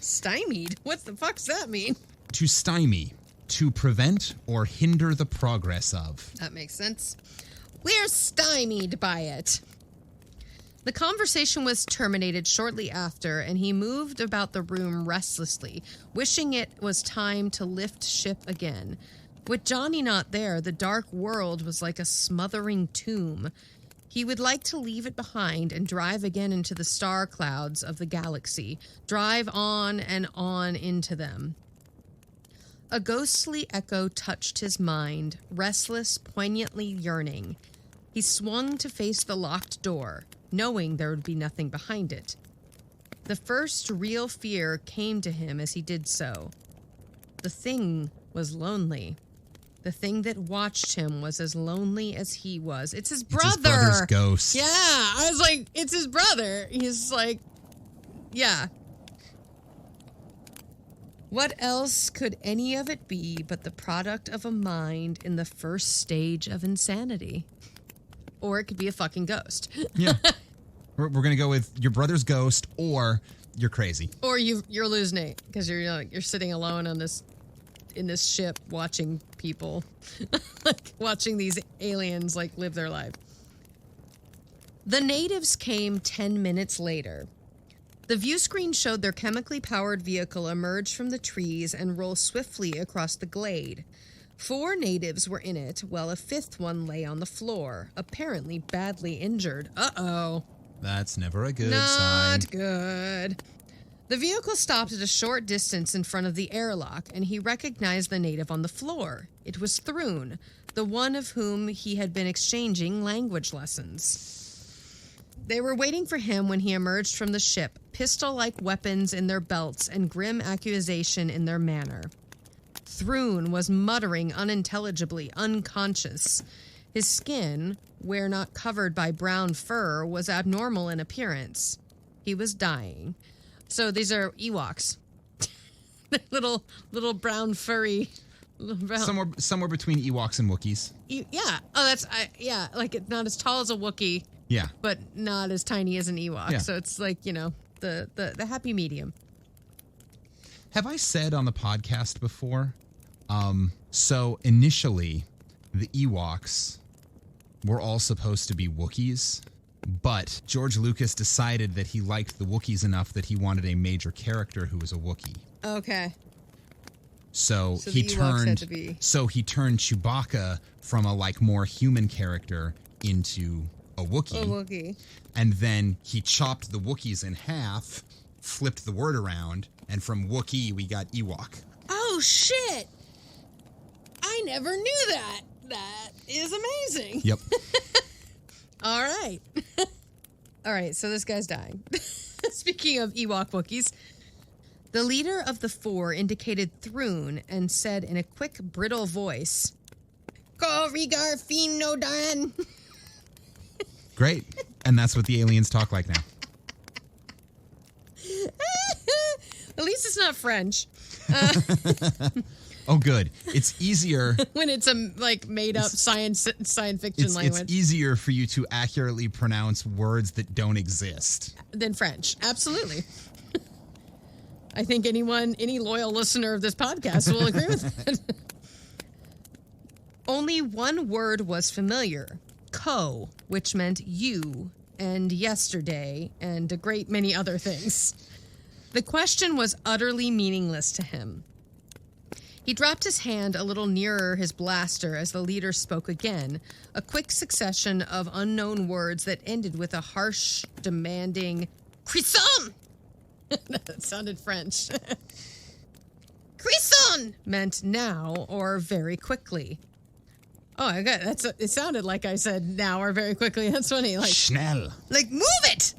Stymied? What the fuck's that mean? To stymie. To prevent or hinder the progress of. That makes sense. We're stymied by it. The conversation was terminated shortly after, and he moved about the room restlessly, wishing it was time to lift ship again. With Johnny not there, the dark world was like a smothering tomb. He would like to leave it behind and drive again into the star clouds of the galaxy, drive on and on into them. A ghostly echo touched his mind, restless, poignantly yearning. He swung to face the locked door, knowing there would be nothing behind it. The first real fear came to him as he did so. The thing was lonely. The thing that watched him was as lonely as he was. It's his brother. It's his brother's ghost. Yeah, I was like, it's his brother. He's like, yeah. What else could any of it be but the product of a mind in the first stage of insanity? Or it could be a fucking ghost. Yeah. We're going to go with your brother's ghost, or you're crazy. Or you're losing it because you're sitting alone on in this ship watching people, like watching these aliens like live their life. The natives came 10 minutes later. The view screen showed their chemically powered vehicle emerge from the trees and roll swiftly across the glade. 4 natives were in it, while a 5th one lay on the floor, apparently badly injured. Uh-oh. That's never a good sign. Not good. The vehicle stopped at a short distance in front of the airlock, and he recognized the native on the floor. It was Thrun, the one of whom he had been exchanging language lessons. They were waiting for him when he emerged from the ship, pistol-like weapons in their belts and grim accusation in their manner. Thrun was muttering unintelligibly, unconscious. His skin, where not covered by brown fur, was abnormal in appearance. He was dying. So these are Ewoks. little brown furry. Brown. Somewhere between Ewoks and Wookiees. Yeah. Oh, yeah. Like it's not as tall as a Wookiee. Yeah. But not as tiny as an Ewok. Yeah. So it's like, the happy medium. Have I said on the podcast before? So initially, the Ewoks were all supposed to be Wookiees. But George Lucas decided that he liked the Wookiees enough that he wanted a major character who was a Wookiee. Okay. So the he Ewoks had to be... turned Chewbacca from a more human character into a Wookiee. A Wookiee. And then he chopped the Wookiees in half, flipped the word around, and from Wookiee we got Ewok. Oh shit! I never knew that. That is amazing. Yep. All right. All right, so this guy's dying. Speaking of Ewok Wookiees, the leader of the 4 indicated Thrun and said in a quick, brittle voice, "Ko Rigar Fin no Dan." Great. And that's what the aliens talk like now. At least it's not French. Oh, good. It's easier. When it's a made up science fiction language. It's easier for you to accurately pronounce words that don't exist. Than French. Absolutely. I think any loyal listener of this podcast will agree with that. Only one word was familiar. Ko, which meant you and yesterday and a great many other things. The question was utterly meaningless to him. He dropped his hand a little nearer his blaster as the leader spoke again, a quick succession of unknown words that ended with a harsh, demanding "Cuisson!" That sounded French. "Cuisson!" meant now or very quickly. Oh, I got it sounded like I said now or very quickly. That's funny. Schnell. Move it!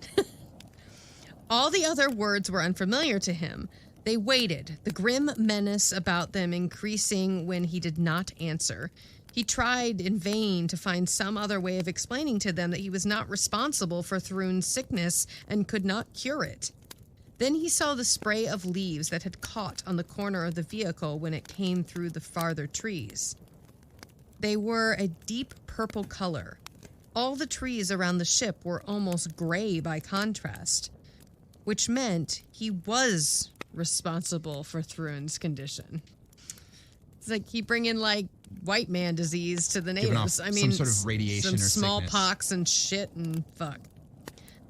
All the other words were unfamiliar to him. They waited, the grim menace about them increasing when he did not answer. He tried in vain to find some other way of explaining to them that he was not responsible for Thrun's sickness and could not cure it. Then he saw the spray of leaves that had caught on the corner of the vehicle when it came through the farther trees. They were a deep purple color. All the trees around the ship were almost gray by contrast, which meant he was responsible for Thrun's condition. It's like he bring in white man disease to the natives. I mean, some sort of radiation or smallpox and shit and fuck.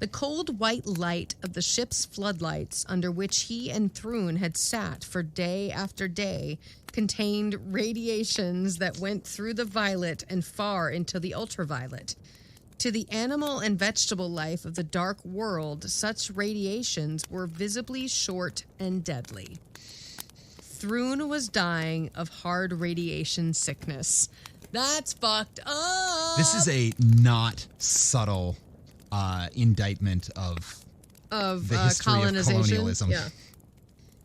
The cold white light of the ship's floodlights, under which he and Thrun had sat for day after day, contained radiations that went through the violet and far into the ultraviolet. To the animal and vegetable life of the dark world, such radiations were visibly short and deadly. Thrun was dying of hard radiation sickness. That's fucked up. This is a not subtle indictment of the history colonization. of colonialism. Yeah.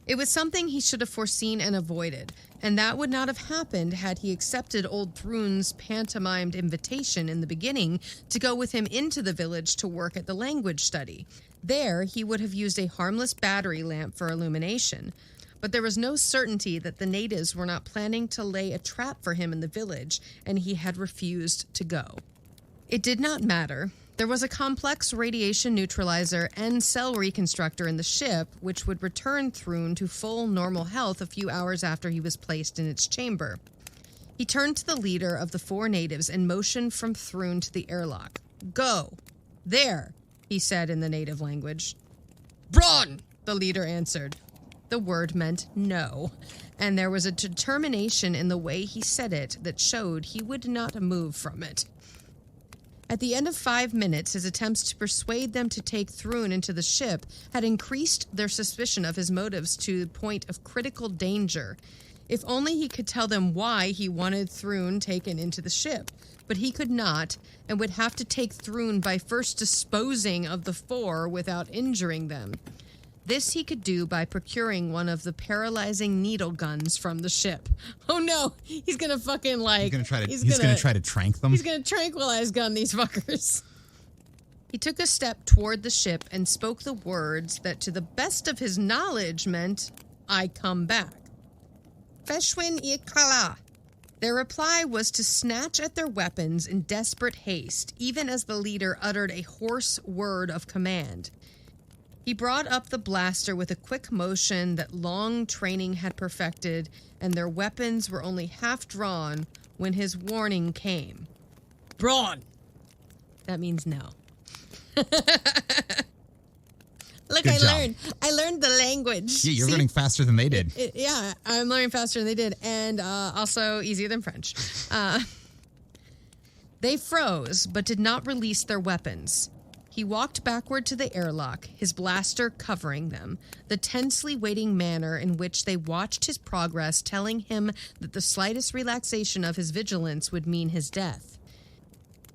It was something he should have foreseen and avoided, and that would not have happened had he accepted old Thrune's pantomimed invitation in the beginning to go with him into the village to work at the language study. There, he would have used a harmless battery lamp for illumination. But there was no certainty that the natives were not planning to lay a trap for him in the village, and he had refused to go. It did not matter. There was a complex radiation neutralizer and cell reconstructor in the ship, which would return Thrune to full normal health a few hours after he was placed in its chamber. He turned to the leader of the 4 natives and motioned from Thrune to the airlock. "Go. There," he said in the native language. "Braun," the leader answered. The word meant no, and there was a determination in the way he said it that showed he would not move from it. At the end of 5 minutes, his attempts to persuade them to take Thrune into the ship had increased their suspicion of his motives to the point of critical danger. If only he could tell them why he wanted Thrune taken into the ship. But he could not, and would have to take Thrune by first disposing of the 4 without injuring them. This he could do by procuring one of the paralyzing needle guns from the ship. Oh no, he's gonna fucking He's gonna try to trank them. He's gonna tranquilize gun these fuckers. He took a step toward the ship and spoke the words that, to the best of his knowledge, meant, "I come back." Feshwin Ikala. Their reply was to snatch at their weapons in desperate haste, even as the leader uttered a hoarse word of command. He brought up the blaster with a quick motion that long training had perfected, and their weapons were only half drawn when his warning came. "Braun!" That means no. Look, Good job. I learned the language. Yeah, you're learning faster than they did. Yeah, I'm learning faster than they did, and also easier than French. They froze, but did not release their weapons. He walked backward to the airlock, his blaster covering them, the tensely waiting manner in which they watched his progress telling him that the slightest relaxation of his vigilance would mean his death.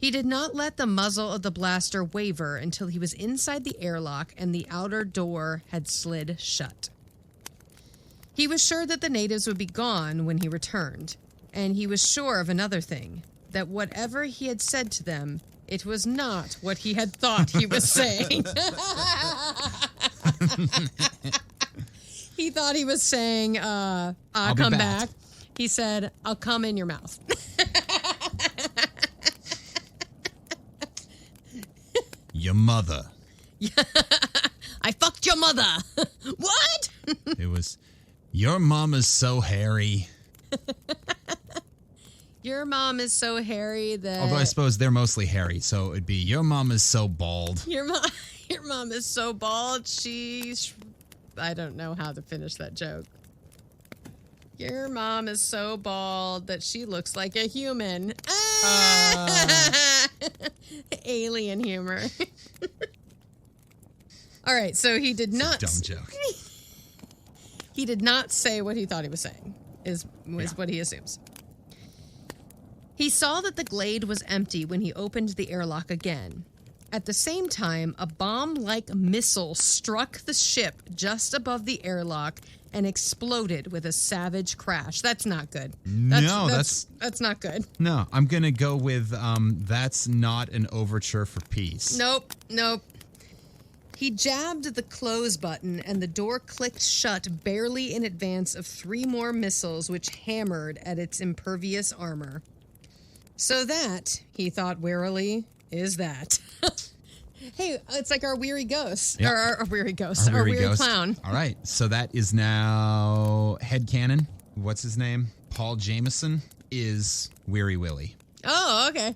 He did not let the muzzle of the blaster waver until he was inside the airlock and the outer door had slid shut. He was sure that the natives would be gone when he returned, and he was sure of another thing, that whatever he had said to them, it was not what he had thought he was saying. He thought he was saying, I'll come back. He said, "I'll come in your mouth." Your mother. I fucked your mother. What? It was, your mama's so hairy. Your mom is so hairy that... Although I suppose they're mostly hairy, so it'd be, your mom is so bald. Your mom is so bald, I don't know how to finish that joke. Your mom is so bald that she looks like a human. Alien humor. All right, so he did not... Dumb joke. He did not say what he thought he was saying, is what he assumes. He saw that the glade was empty when he opened the airlock again. At the same time, a bomb-like missile struck the ship just above the airlock and exploded with a savage crash. That's not good. That's not good. No, I'm going to go with that's not an overture for peace. Nope. He jabbed the close button and the door clicked shut barely in advance of 3 more missiles which hammered at its impervious armor. So that, he thought wearily, is that. Hey, it's like our weary ghost. Yep. Or our weary ghost. Our weary clown. All right. So that is now headcanon. What's his name? Paul Jameson is Weary Willie. Oh, okay.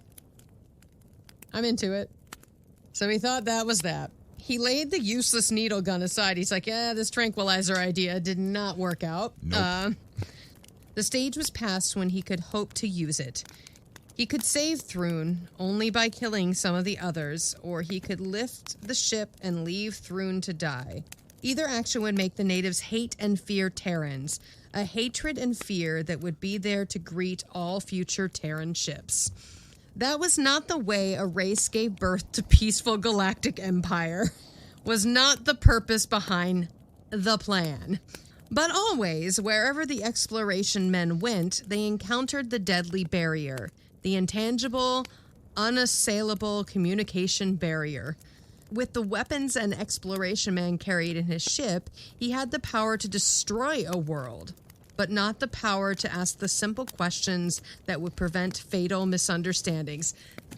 I'm into it. So he thought that was that. He laid the useless needle gun aside. He's like, this tranquilizer idea did not work out. Nope. The stage was past when he could hope to use it. He could save Thrune only by killing some of the others, or he could lift the ship and leave Thrune to die. Either action would make the natives hate and fear Terrans, a hatred and fear that would be there to greet all future Terran ships. That was not the way a race gave birth to peaceful galactic empire. Was not the purpose behind the plan. But always, wherever the exploration men went, they encountered the deadly barrier, the intangible, unassailable communication barrier. With the weapons an exploration man carried in his ship, he had the power to destroy a world, but not the power to ask the simple questions that would prevent fatal misunderstandings.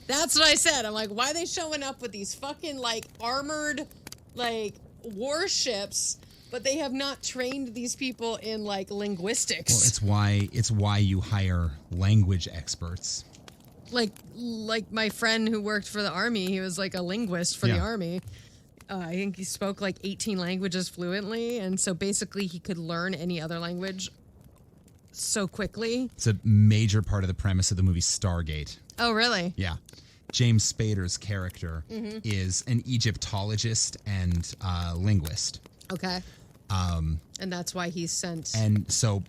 That's what I said. I'm like, why are they showing up with these fucking, like, armored, like, warships, but they have not trained these people in, like, linguistics? Well, it's why you hire language experts. Like my friend who worked for the Army, he was like a linguist for the Army. I think he spoke like 18 languages fluently, and so basically he could learn any other language so quickly. It's a major part of the premise of the movie Stargate. Oh, really? Yeah. James Spader's character is an Egyptologist and linguist. Okay. And that's why he's sent. And so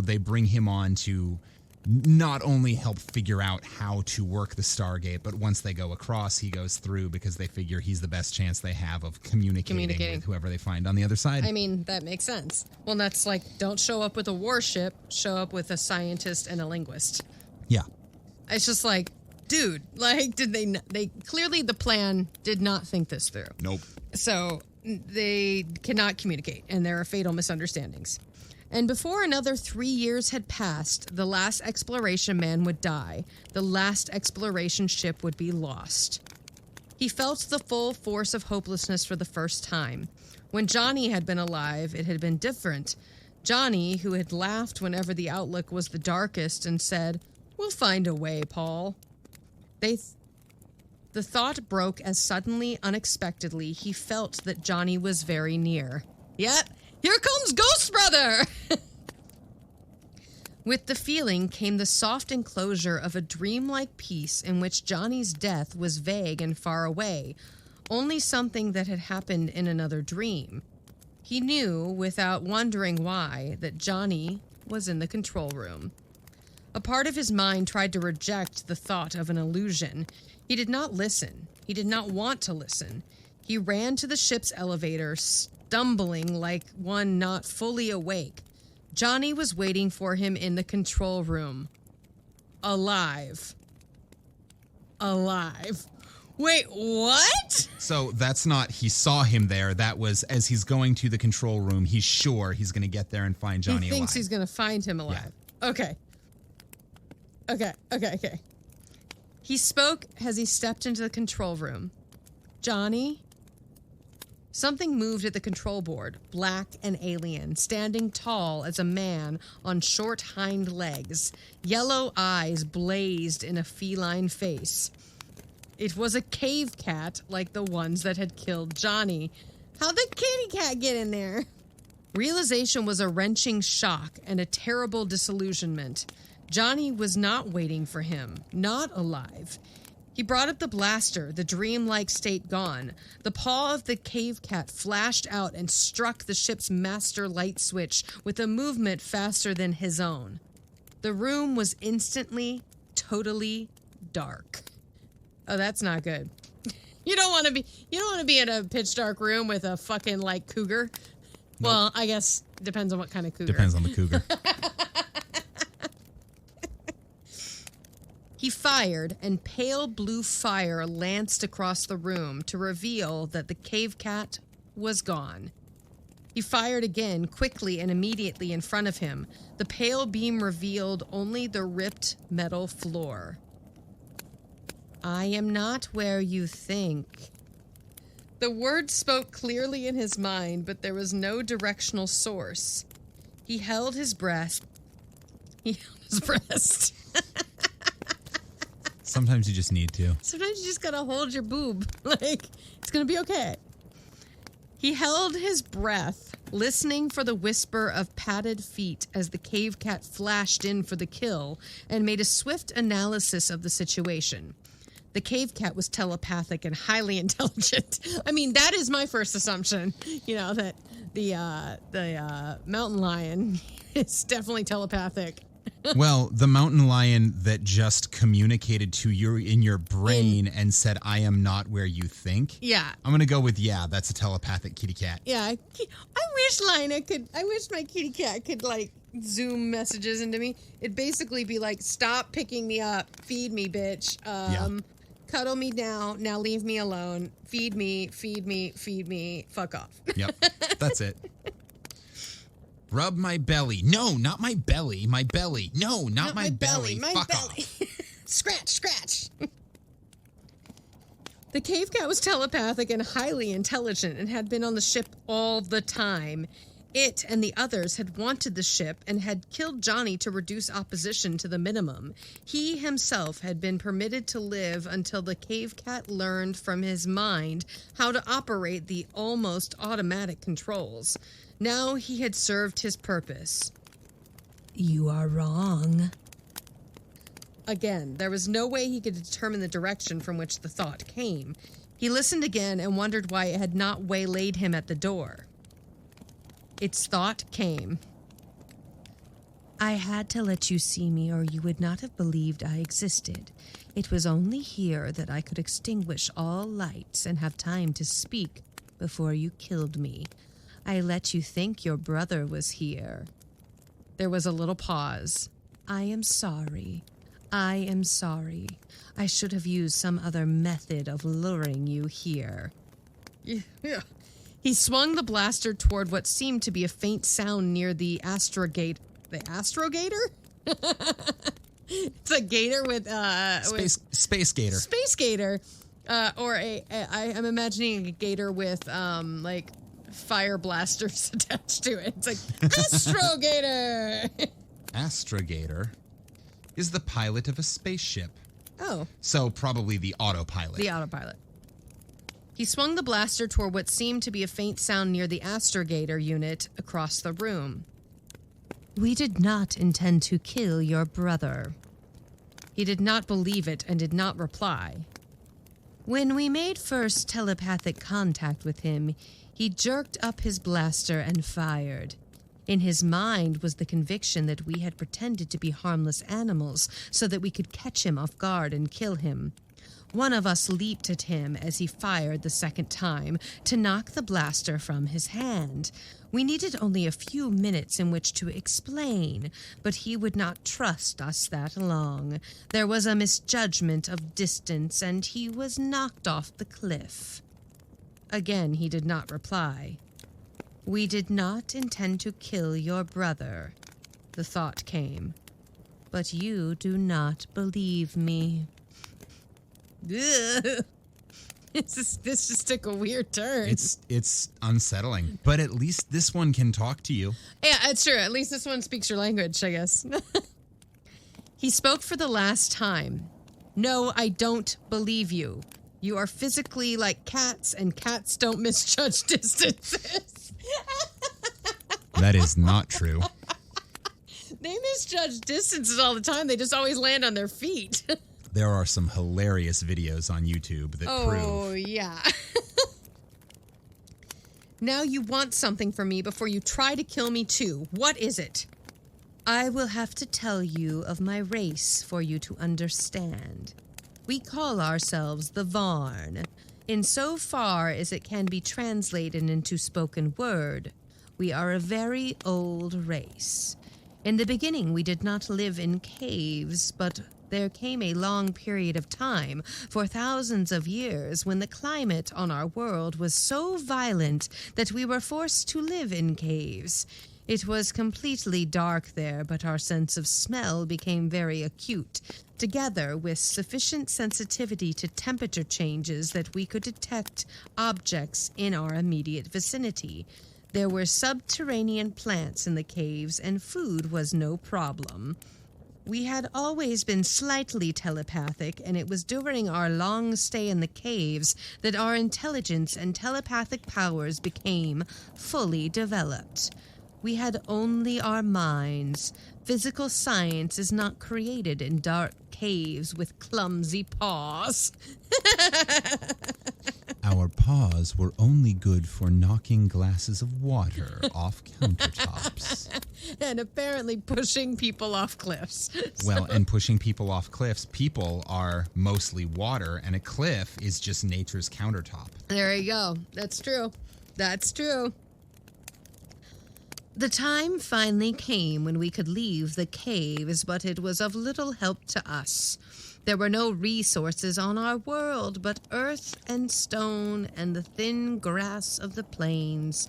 they bring him on to not only help figure out how to work the Stargate, but once they go across, he goes through because they figure he's the best chance they have of communicating with whoever they find on the other side. I mean, that makes sense. Well, that's like, don't show up with a warship, show up with a scientist and a linguist. Yeah. It's just like, dude, like, did they clearly the plan did not think this through. Nope. So they cannot communicate, and there are fatal misunderstandings. And before another 3 years had passed, the last exploration man would die. The last exploration ship would be lost. He felt the full force of hopelessness for the first time. When Johnny had been alive, it had been different. Johnny, who had laughed whenever the outlook was the darkest and said, "We'll find a way, Paul." The thought broke as suddenly, unexpectedly, he felt that Johnny was very near. Yet, here comes Ghost Brother! With the feeling came the soft enclosure of a dreamlike peace in which Johnny's death was vague and far away, only something that had happened in another dream. He knew, without wondering why, that Johnny was in the control room. A part of his mind tried to reject the thought of an illusion. He did not listen. He did not want to listen. He ran to the ship's elevator, stumbling like one not fully awake. Johnny was waiting for him in the control room. Alive. Wait, what? So that's not, he saw him there. That was, as he's going to the control room, he's sure he's going to get there and find Johnny alive. He thinks he's going to find him alive. Yeah. Okay. He spoke as he stepped into the control room. Johnny? Something moved at the control board, black and alien, standing tall as a man on short hind legs. Yellow eyes blazed in a feline face. It was a cave cat like the ones that had killed Johnny. How'd the kitty cat get in there? Realization was a wrenching shock and a terrible disillusionment. Johnny was not waiting for him, not alive. He brought up the blaster, the dreamlike state gone. The paw of the cave cat flashed out and struck the ship's master light switch with a movement faster than his own. The room was instantly, totally dark. Oh, that's not good. You don't want to be in a pitch dark room with a fucking like cougar. Nope. Well, I guess depends on what kind of cougar. Depends on the cougar. He fired, and pale blue fire lanced across the room to reveal that the cave cat was gone. He fired again, quickly and immediately in front of him. The pale beam revealed only the ripped metal floor. I am not where you think. The word spoke clearly in his mind, but there was no directional source. He held his breath. Sometimes you just need to. Sometimes you just gotta hold your boob. Like, it's gonna be okay. He held his breath, listening for the whisper of padded feet as the cave cat flashed in for the kill, and made a swift analysis of the situation. The cave cat was telepathic and highly intelligent. I mean, that is my first assumption. You know, that the mountain lion is definitely telepathic. Well, the mountain lion that just communicated to you in your brain and said, I am not where you think. Yeah. I'm going to go with, that's a telepathic kitty cat. Yeah. I wish my kitty cat could like zoom messages into me. It'd basically be like, stop picking me up. Feed me, bitch. Cuddle me now. Now leave me alone. Feed me. Fuck off. Yep. That's it. Rub my belly. No, not my belly. My belly. No, not my belly. Fuck off. Scratch. The cave cat was telepathic and highly intelligent and had been on the ship all the time. It and the others had wanted the ship and had killed Johnny to reduce opposition to the minimum. He himself had been permitted to live until the cave cat learned from his mind how to operate the almost automatic controls. Now he had served his purpose. You are wrong. Again, there was no way he could determine the direction from which the thought came. He listened again and wondered why it had not waylaid him at the door. Its thought came. I had to let you see me or you would not have believed I existed. It was only here that I could extinguish all lights and have time to speak before you killed me. I let you think your brother was here. There was a little pause. I am sorry. I should have used some other method of luring you here. Yeah. He swung the blaster toward what seemed to be a faint sound near the astrogator. The astrogator? It's a gator with Space gator. Space gator. I'm imagining a gator with like fire blasters attached to it. It's like astrogator. Astrogator is the pilot of a spaceship. Oh. So probably the autopilot. The autopilot. He swung the blaster toward what seemed to be a faint sound near the astrogator unit across the room. We did not intend to kill your brother. He did not believe it and did not reply. When we made first telepathic contact with him, he jerked up his blaster and fired. In his mind was the conviction that we had pretended to be harmless animals so that we could catch him off guard and kill him. One of us leaped at him as he fired the second time to knock the blaster from his hand. We needed only a few minutes in which to explain, but he would not trust us that long. There was a misjudgment of distance, and he was knocked off the cliff. Again, he did not reply. We did not intend to kill your brother, the thought came. But you do not believe me. Ugh. This just took a weird turn. It's unsettling, but at least this one can talk to you. Yeah, it's true. At least this one speaks your language, I guess. He spoke for the last time. No, I don't believe you. You are physically like cats, and cats don't misjudge distances. That is not true. They misjudge distances all the time. They just always land on their feet. There are some hilarious videos on YouTube that prove. Oh, yeah. Now you want something from me before you try to kill me too. What is it? I will have to tell you of my race for you to understand. We call ourselves the Varn. In so far as it can be translated into spoken word, we are a very old race. In the beginning, we did not live in caves, but there came a long period of time, for thousands of years, when the climate on our world was so violent that we were forced to live in caves. It was completely dark there, but our sense of smell became very acute, together with sufficient sensitivity to temperature changes that we could detect objects in our immediate vicinity. There were subterranean plants in the caves, and food was no problem. We had always been slightly telepathic, and it was during our long stay in the caves that our intelligence and telepathic powers became fully developed. We had only our minds. Physical science is not created in dark caves with clumsy paws. Our paws were only good for knocking glasses of water off countertops. and apparently pushing people off cliffs. Well, and pushing people off cliffs, people are mostly water, and a cliff is just nature's countertop. There you go. That's true. That's true. The time finally came when we could leave the caves, but it was of little help to us. There were no resources on our world but earth and stone and the thin grass of the plains.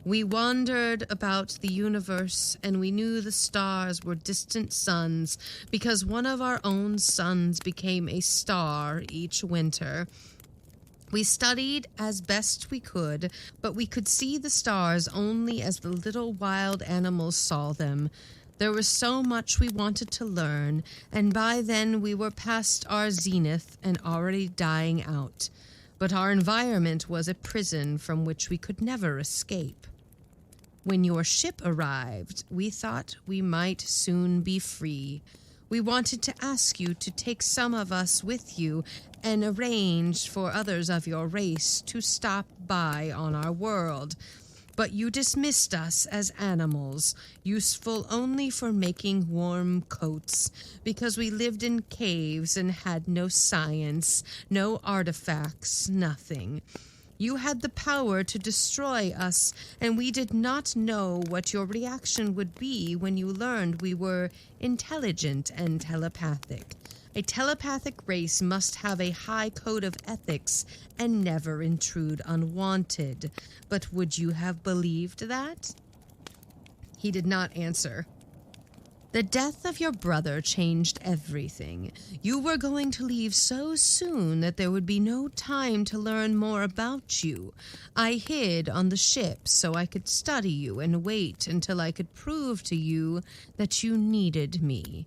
We wandered about the universe, and we knew the stars were distant suns because one of our own suns became a star each winter. We studied as best we could, but we could see the stars only as the little wild animals saw them. There was so much we wanted to learn, and by then we were past our zenith and already dying out. But our environment was a prison from which we could never escape. When your ship arrived, we thought we might soon be free. We wanted to ask you to take some of us with you and arrange for others of your race to stop by on our world. But you dismissed us as animals, useful only for making warm coats, because we lived in caves and had no science, no artifacts, nothing. You had the power to destroy us, and we did not know what your reaction would be when you learned we were intelligent and telepathic. A telepathic race must have a high code of ethics and never intrude unwanted. But would you have believed that? He did not answer. The death of your brother changed everything. You were going to leave so soon that there would be no time to learn more about you. I hid on the ship so I could study you and wait until I could prove to you that you needed me.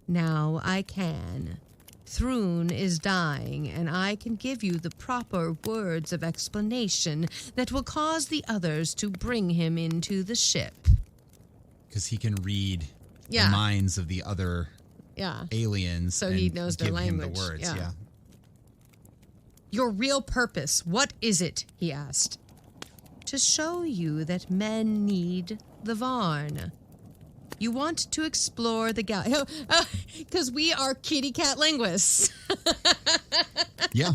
Now I can. Thrun is dying, and I can give you the proper words of explanation that will cause the others to bring him into the ship. Because he can read the minds of the other aliens. So he knows their language. Him the words. Yeah. Your real purpose, what is it? He asked. To show you that men need the Varn. You want to explore the because we are kitty cat linguists. Yeah.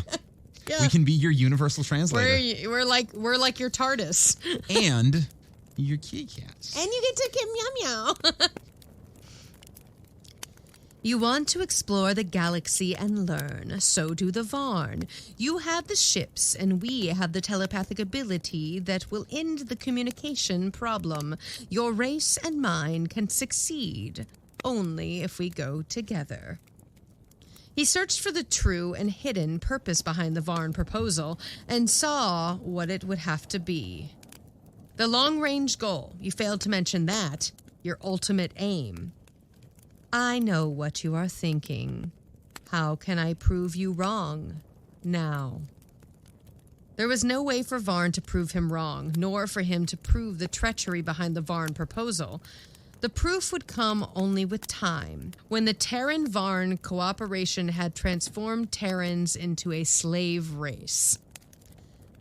We can be your universal translator. We're like your TARDIS. And your kitty cats. And you get to meow meow. You want to explore the galaxy and learn. So do the Varn. You have the ships, and we have the telepathic ability that will end the communication problem. Your race and mine can succeed only if we go together. He searched for the true and hidden purpose behind the Varn proposal and saw what it would have to be. The long-range goal. You failed to mention that. Your ultimate aim. I know what you are thinking. How can I prove you wrong now? There was no way for Varn to prove him wrong, nor for him to prove the treachery behind the Varn proposal. The proof would come only with time, when the Terran-Varn cooperation had transformed Terrans into a slave race.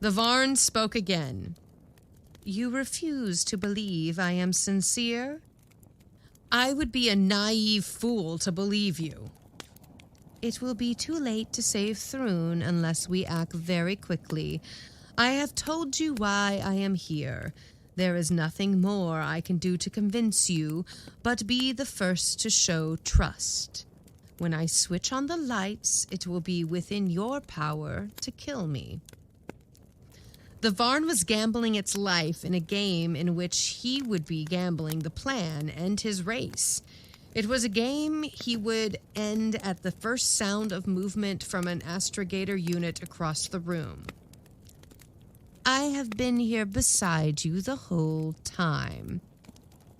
The Varn spoke again. You refuse to believe I am sincere? I would be a naive fool to believe you. It will be too late to save Thrun unless we act very quickly. I have told you why I am here. There is nothing more I can do to convince you, but be the first to show trust. When I switch on the lights, it will be within your power to kill me. The Varn was gambling its life in a game in which he would be gambling the plan and his race. It was a game he would end at the first sound of movement from an astrogator unit across the room. I have been here beside you the whole time.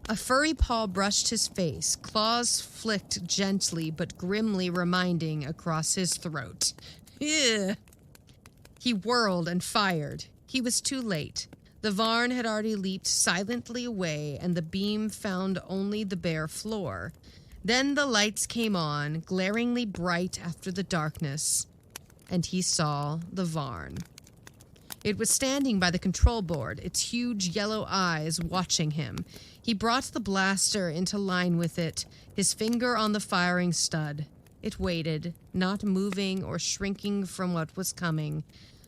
A furry paw brushed his face, claws flicked gently but grimly reminding across his throat. Ugh. He whirled and fired. He was too late. The Varn had already leaped silently away, and the beam found only the bare floor. Then the lights came on, glaringly bright after the darkness, and he saw the Varn. It was standing by the control board, its huge yellow eyes watching him. He brought the blaster into line with it, his finger on the firing stud. It waited, not moving or shrinking from what was coming.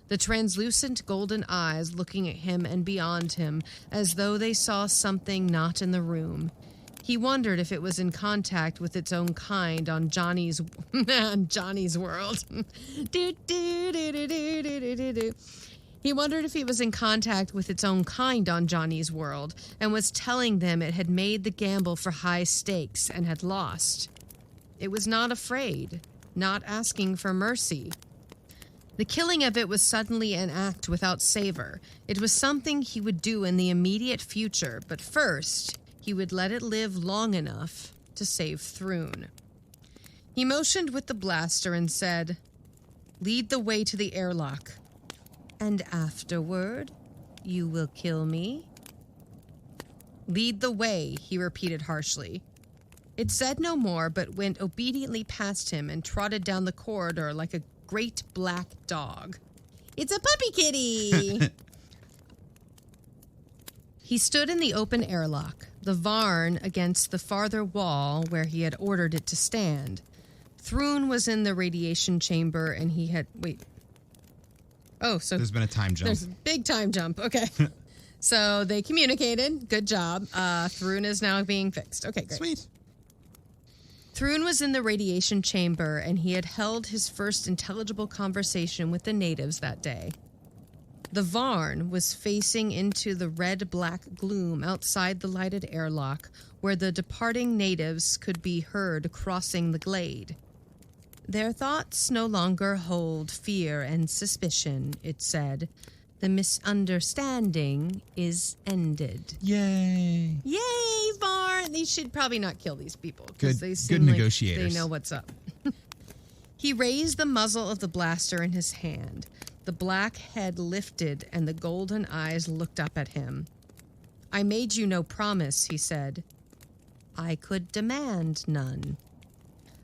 The translucent golden eyes looking at him and beyond him, as though they saw something not in the room. He wondered if it was in contact with its own kind on Johnny's world. He wondered if he was in contact with its own kind on Johnny's world and was telling them it had made the gamble for high stakes and had lost. It was not afraid, not asking for mercy. The killing of it was suddenly an act without savor. It was something he would do in the immediate future, but first, he would let it live long enough to save Thrune. He motioned with the blaster and said, "Lead the way to the airlock. And afterward, you will kill me?" "Lead the way," he repeated harshly. It said no more, but went obediently past him and trotted down the corridor like a great black dog. "It's a puppy kitty!" He stood in the open airlock, the Varn against the farther wall where he had ordered it to stand. Thrune was in the radiation chamber and he had... Wait. Oh, so... There's been a time jump. There's a big time jump. Okay. So they communicated. Good job. Thrune is now being fixed. Okay, great. Sweet. Thrune was in the radiation chamber, and he had held his first intelligible conversation with the natives that day. The Varn was facing into the red-black gloom outside the lighted airlock, where the departing natives could be heard crossing the glade. Their thoughts no longer hold fear and suspicion, it said. The misunderstanding is ended. Yay. Yay, Varn! They should probably not kill these people. Good, they good seem like negotiators. they know what's up. He raised the muzzle of the blaster in his hand. The black head lifted and the golden eyes looked up at him. "I made you no promise," he said. "I could demand none.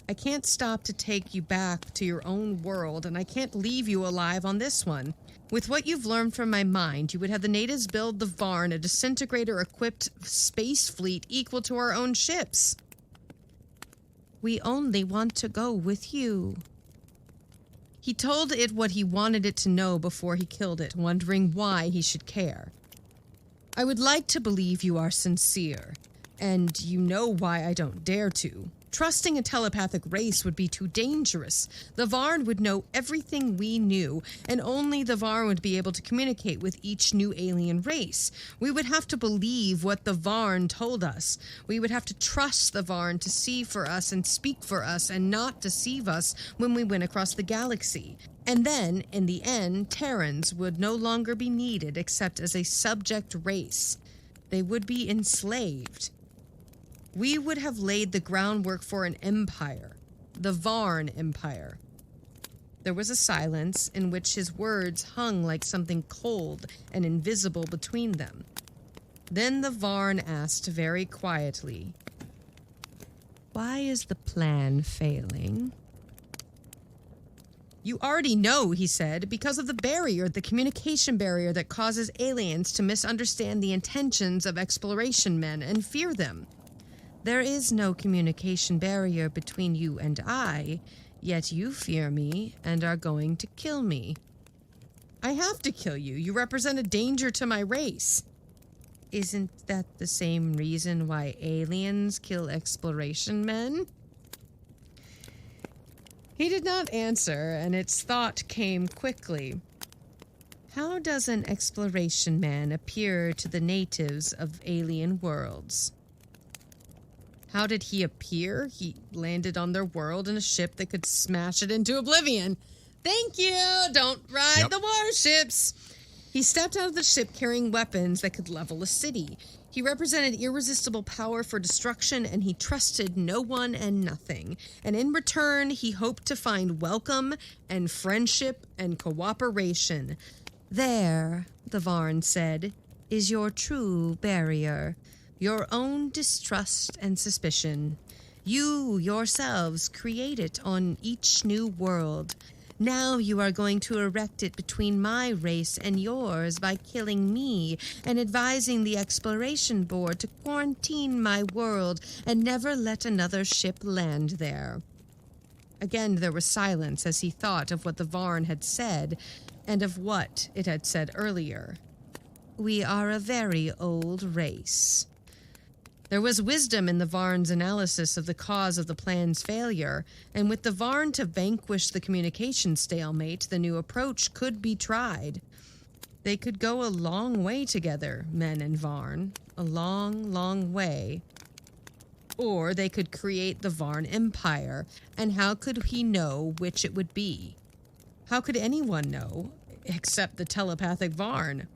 I can't stop to take you back to your own world, and I can't leave you alive on this one. With what you've learned from my mind, you would have the natives build the Varn a disintegrator-equipped space fleet equal to our own ships. We only want to go with you." He told it what he wanted it to know before he killed it, wondering why he should care. "I would like to believe you are sincere, and you know why I don't dare to. Trusting a telepathic race would be too dangerous. The Varn would know everything we knew, and only the Varn would be able to communicate with each new alien race. We would have to believe what the Varn told us. We would have to trust the Varn to see for us and speak for us and not deceive us when we went across the galaxy. And then, in the end, Terrans would no longer be needed except as a subject race. They would be enslaved. We would have laid the groundwork for an empire, the Varn Empire." There was a silence in which his words hung like something cold and invisible between them. Then the Varn asked very quietly, "Why is the plan failing?" "You already know," he said, "because of the barrier, the communication barrier that causes aliens to misunderstand the intentions of exploration men and fear them. There is no communication barrier between you and I, yet you fear me and are going to kill me." "I have to kill you. You represent a danger to my race." "Isn't that the same reason why aliens kill exploration men?" He did not answer, and its thought came quickly. How does an exploration man appear to the natives of alien worlds? How did he appear? He landed on their world in a ship that could smash it into oblivion. Thank you! Don't ride the warships! He stepped out of the ship carrying weapons that could level a city. He represented irresistible power for destruction, and he trusted no one and nothing. And in return, he hoped to find welcome and friendship and cooperation. "There," the Varn said, "is your true barrier. Your own distrust and suspicion. You yourselves create it on each new world. Now you are going to erect it between my race and yours by killing me and advising the exploration board to quarantine my world and never let another ship land there. Again, there was silence as he thought of what the Varn had said and of what it had said earlier. We are a very old race. There was wisdom in the Varn's analysis of the cause of the plan's failure, and with the Varn to vanquish the communication stalemate, the new approach could be tried. They could go a long way together, Men and Varn. A long, long way. Or they could create the Varn Empire, and how could he know which it would be? How could anyone know, except the telepathic Varn?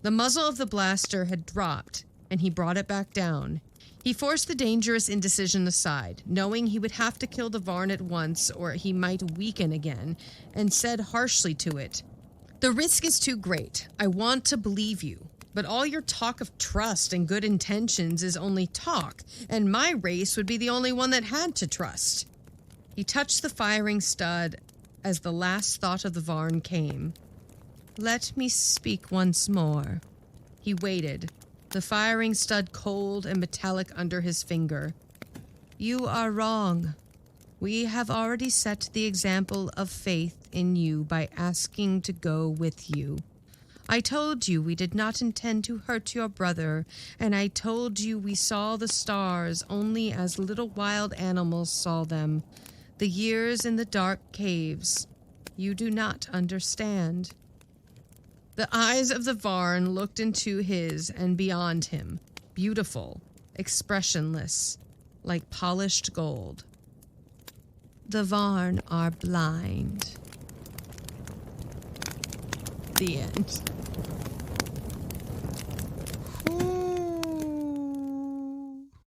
The muzzle of the blaster had dropped, and he brought it back down. He forced the dangerous indecision aside, knowing he would have to kill the Varn at once or he might weaken again, and said harshly to it, "The risk is too great. I want to believe you. But all your talk of trust and good intentions is only talk, and my race would be the only one that had to trust." He touched the firing stud as the last thought of the Varn came. "Let me speak once more." He waited, the firing stud cold and metallic under his finger. "You are wrong. We have already set the example of faith in you by asking to go with you. I told you we did not intend to hurt your brother, and I told you we saw the stars only as little wild animals saw them. The years in the dark caves. You do not understand." The eyes of the Varn looked into his and beyond him, beautiful, expressionless, like polished gold. "The Varn are blind." The end.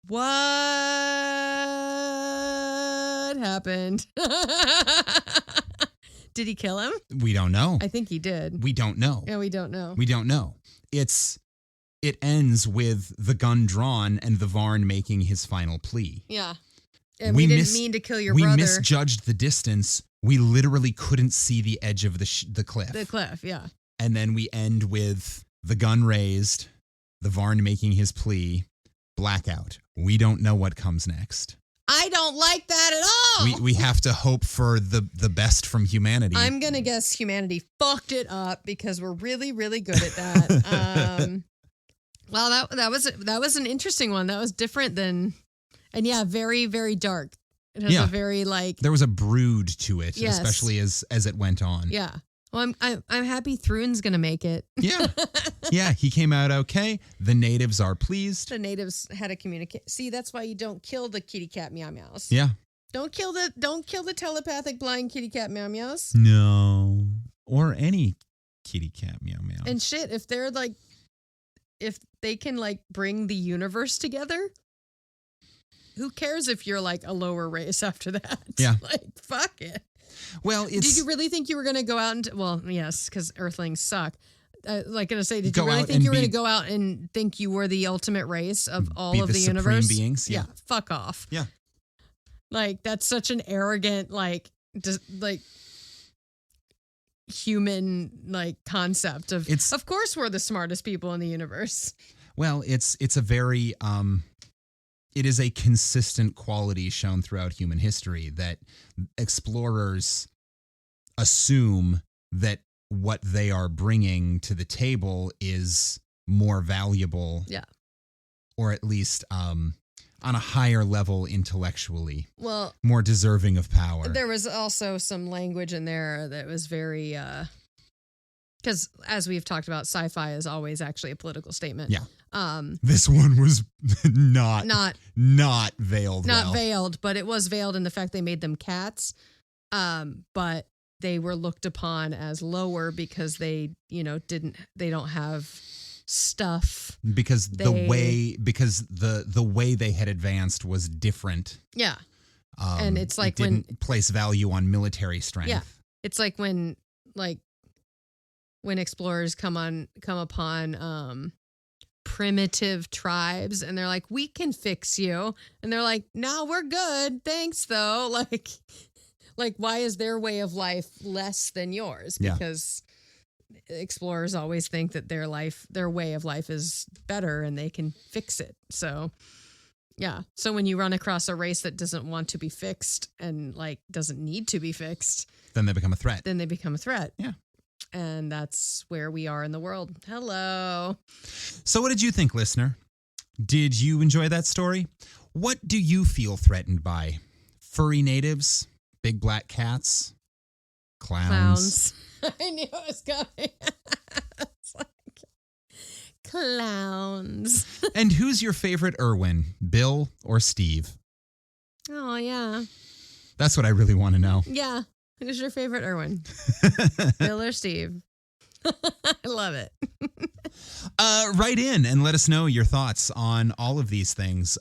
What happened? Did he kill him? We don't know. I think he did. We don't know. Yeah, we don't know. We don't know. It ends with the gun drawn and the Varn making his final plea. Yeah. And we didn't mean to kill your brother. We misjudged the distance. We literally couldn't see the edge of the cliff. The cliff, yeah. And then we end with the gun raised, the Varn making his plea, blackout. We don't know what comes next. I don't like that at all. We have to hope for the best from humanity. I'm going to guess humanity fucked it up because we're really, really good at that. Well, that was an interesting one. That was different than, and yeah, very, very dark. It has a very there was a brood to it, yes. Especially as it went on. Yeah. Well, I'm happy Thrun's going to make it. Yeah. Yeah, he came out okay. The natives are pleased. The natives had a communicate. See, that's why you don't kill the kitty cat meow meows. Yeah. Don't kill the telepathic blind kitty cat meow meows. No. Or any kitty cat meow meow. And shit, if they can bring the universe together, who cares if you're a lower race after that? Yeah. Fuck it. Well, did you really think you were going to go out and... Well, yes, because Earthlings suck. Going to say, did you Go really out think and you were going to go out and think you were the ultimate race of all of the universe? Supreme beings, yeah. Fuck off. Yeah. That's such an arrogant, human, concept of... Of course we're the smartest people in the universe. Well, it's a very... It is a consistent quality shown throughout human history that explorers assume that what they are bringing to the table is more valuable. Yeah. Or at least on a higher level intellectually. Well, more deserving of power. There was also some language in there that was very... Because as we've talked about, sci-fi is always actually a political statement. Yeah. This one was not veiled. Not veiled, but it was veiled in the fact they made them cats. But they were looked upon as lower because they don't have stuff. Because the way they had advanced was different. Yeah. And it's it didn't place value on military strength. Yeah. It's like when explorers come upon primitive tribes and they're like, we can fix you. And they're like, no, we're good. Thanks though. Like, why is their way of life less than yours? Yeah. Because explorers always think that their way of life is better and they can fix it. So, yeah. So when you run across a race that doesn't want to be fixed and like doesn't need to be fixed, Then they become a threat. Yeah. And that's where we are in the world. Hello. So what did you think, listener? Did you enjoy that story? What do you feel threatened by? Furry natives? Big black cats? Clowns? I knew it was coming. It's like, clowns. And who's your favorite Irwin? Bill or Steve? Oh, yeah. That's what I really want to know. Yeah. Who's your favorite Irwin? Bill or Steve? I love it. Write in and let us know your thoughts on all of these things.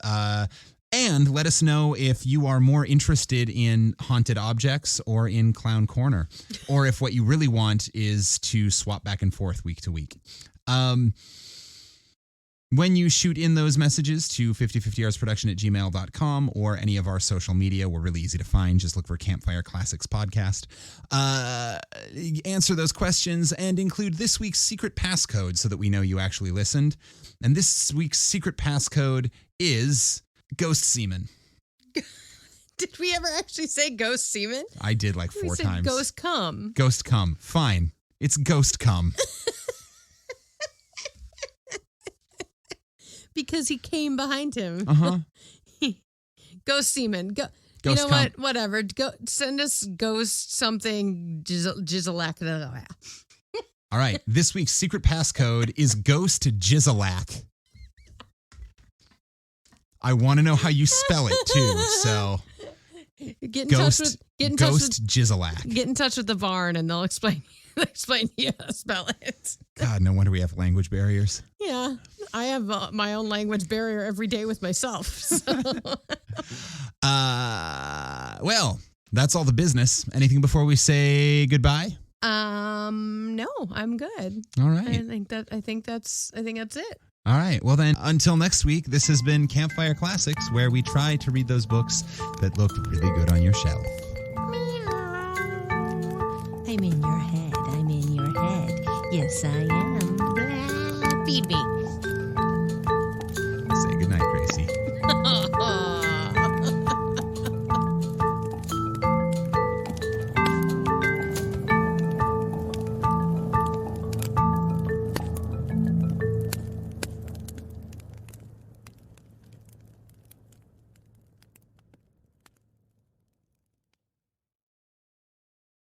And let us know if you are more interested in haunted objects or in Clown Corner, or if what you really want is to swap back and forth week to week. When you shoot in those messages to 5050artsproduction@gmail.com or any of our social media, we're really easy to find. Just look for Campfire Classics Podcast. Answer those questions and include this week's secret passcode so that we know you actually listened. And this week's secret passcode is Ghost Semen. Did we ever actually say ghost semen? I did like 4 times. Ghost cum. Ghost cum. Fine. It's ghost cum. Because he came behind him. Uh-huh. Ghost semen. Ghost you know cum. what? Whatever. Send us ghost something. Jizzalack. All right. This week's secret passcode is Ghost Jizzalack. I want to know how you spell it too. So Get in Ghost touch with the barn and they'll explain to you how to spell it. God, no wonder we have language barriers. Yeah, I have my own language barrier every day with myself. So. Well, that's all the business. Anything before we say goodbye? No, I'm good. All right. I think that's it. All right. Well, then, until next week, this has been Campfire Classics, where we try to read those books that look really good on your shelf. I'm in your head. Yes, I am. Feed me.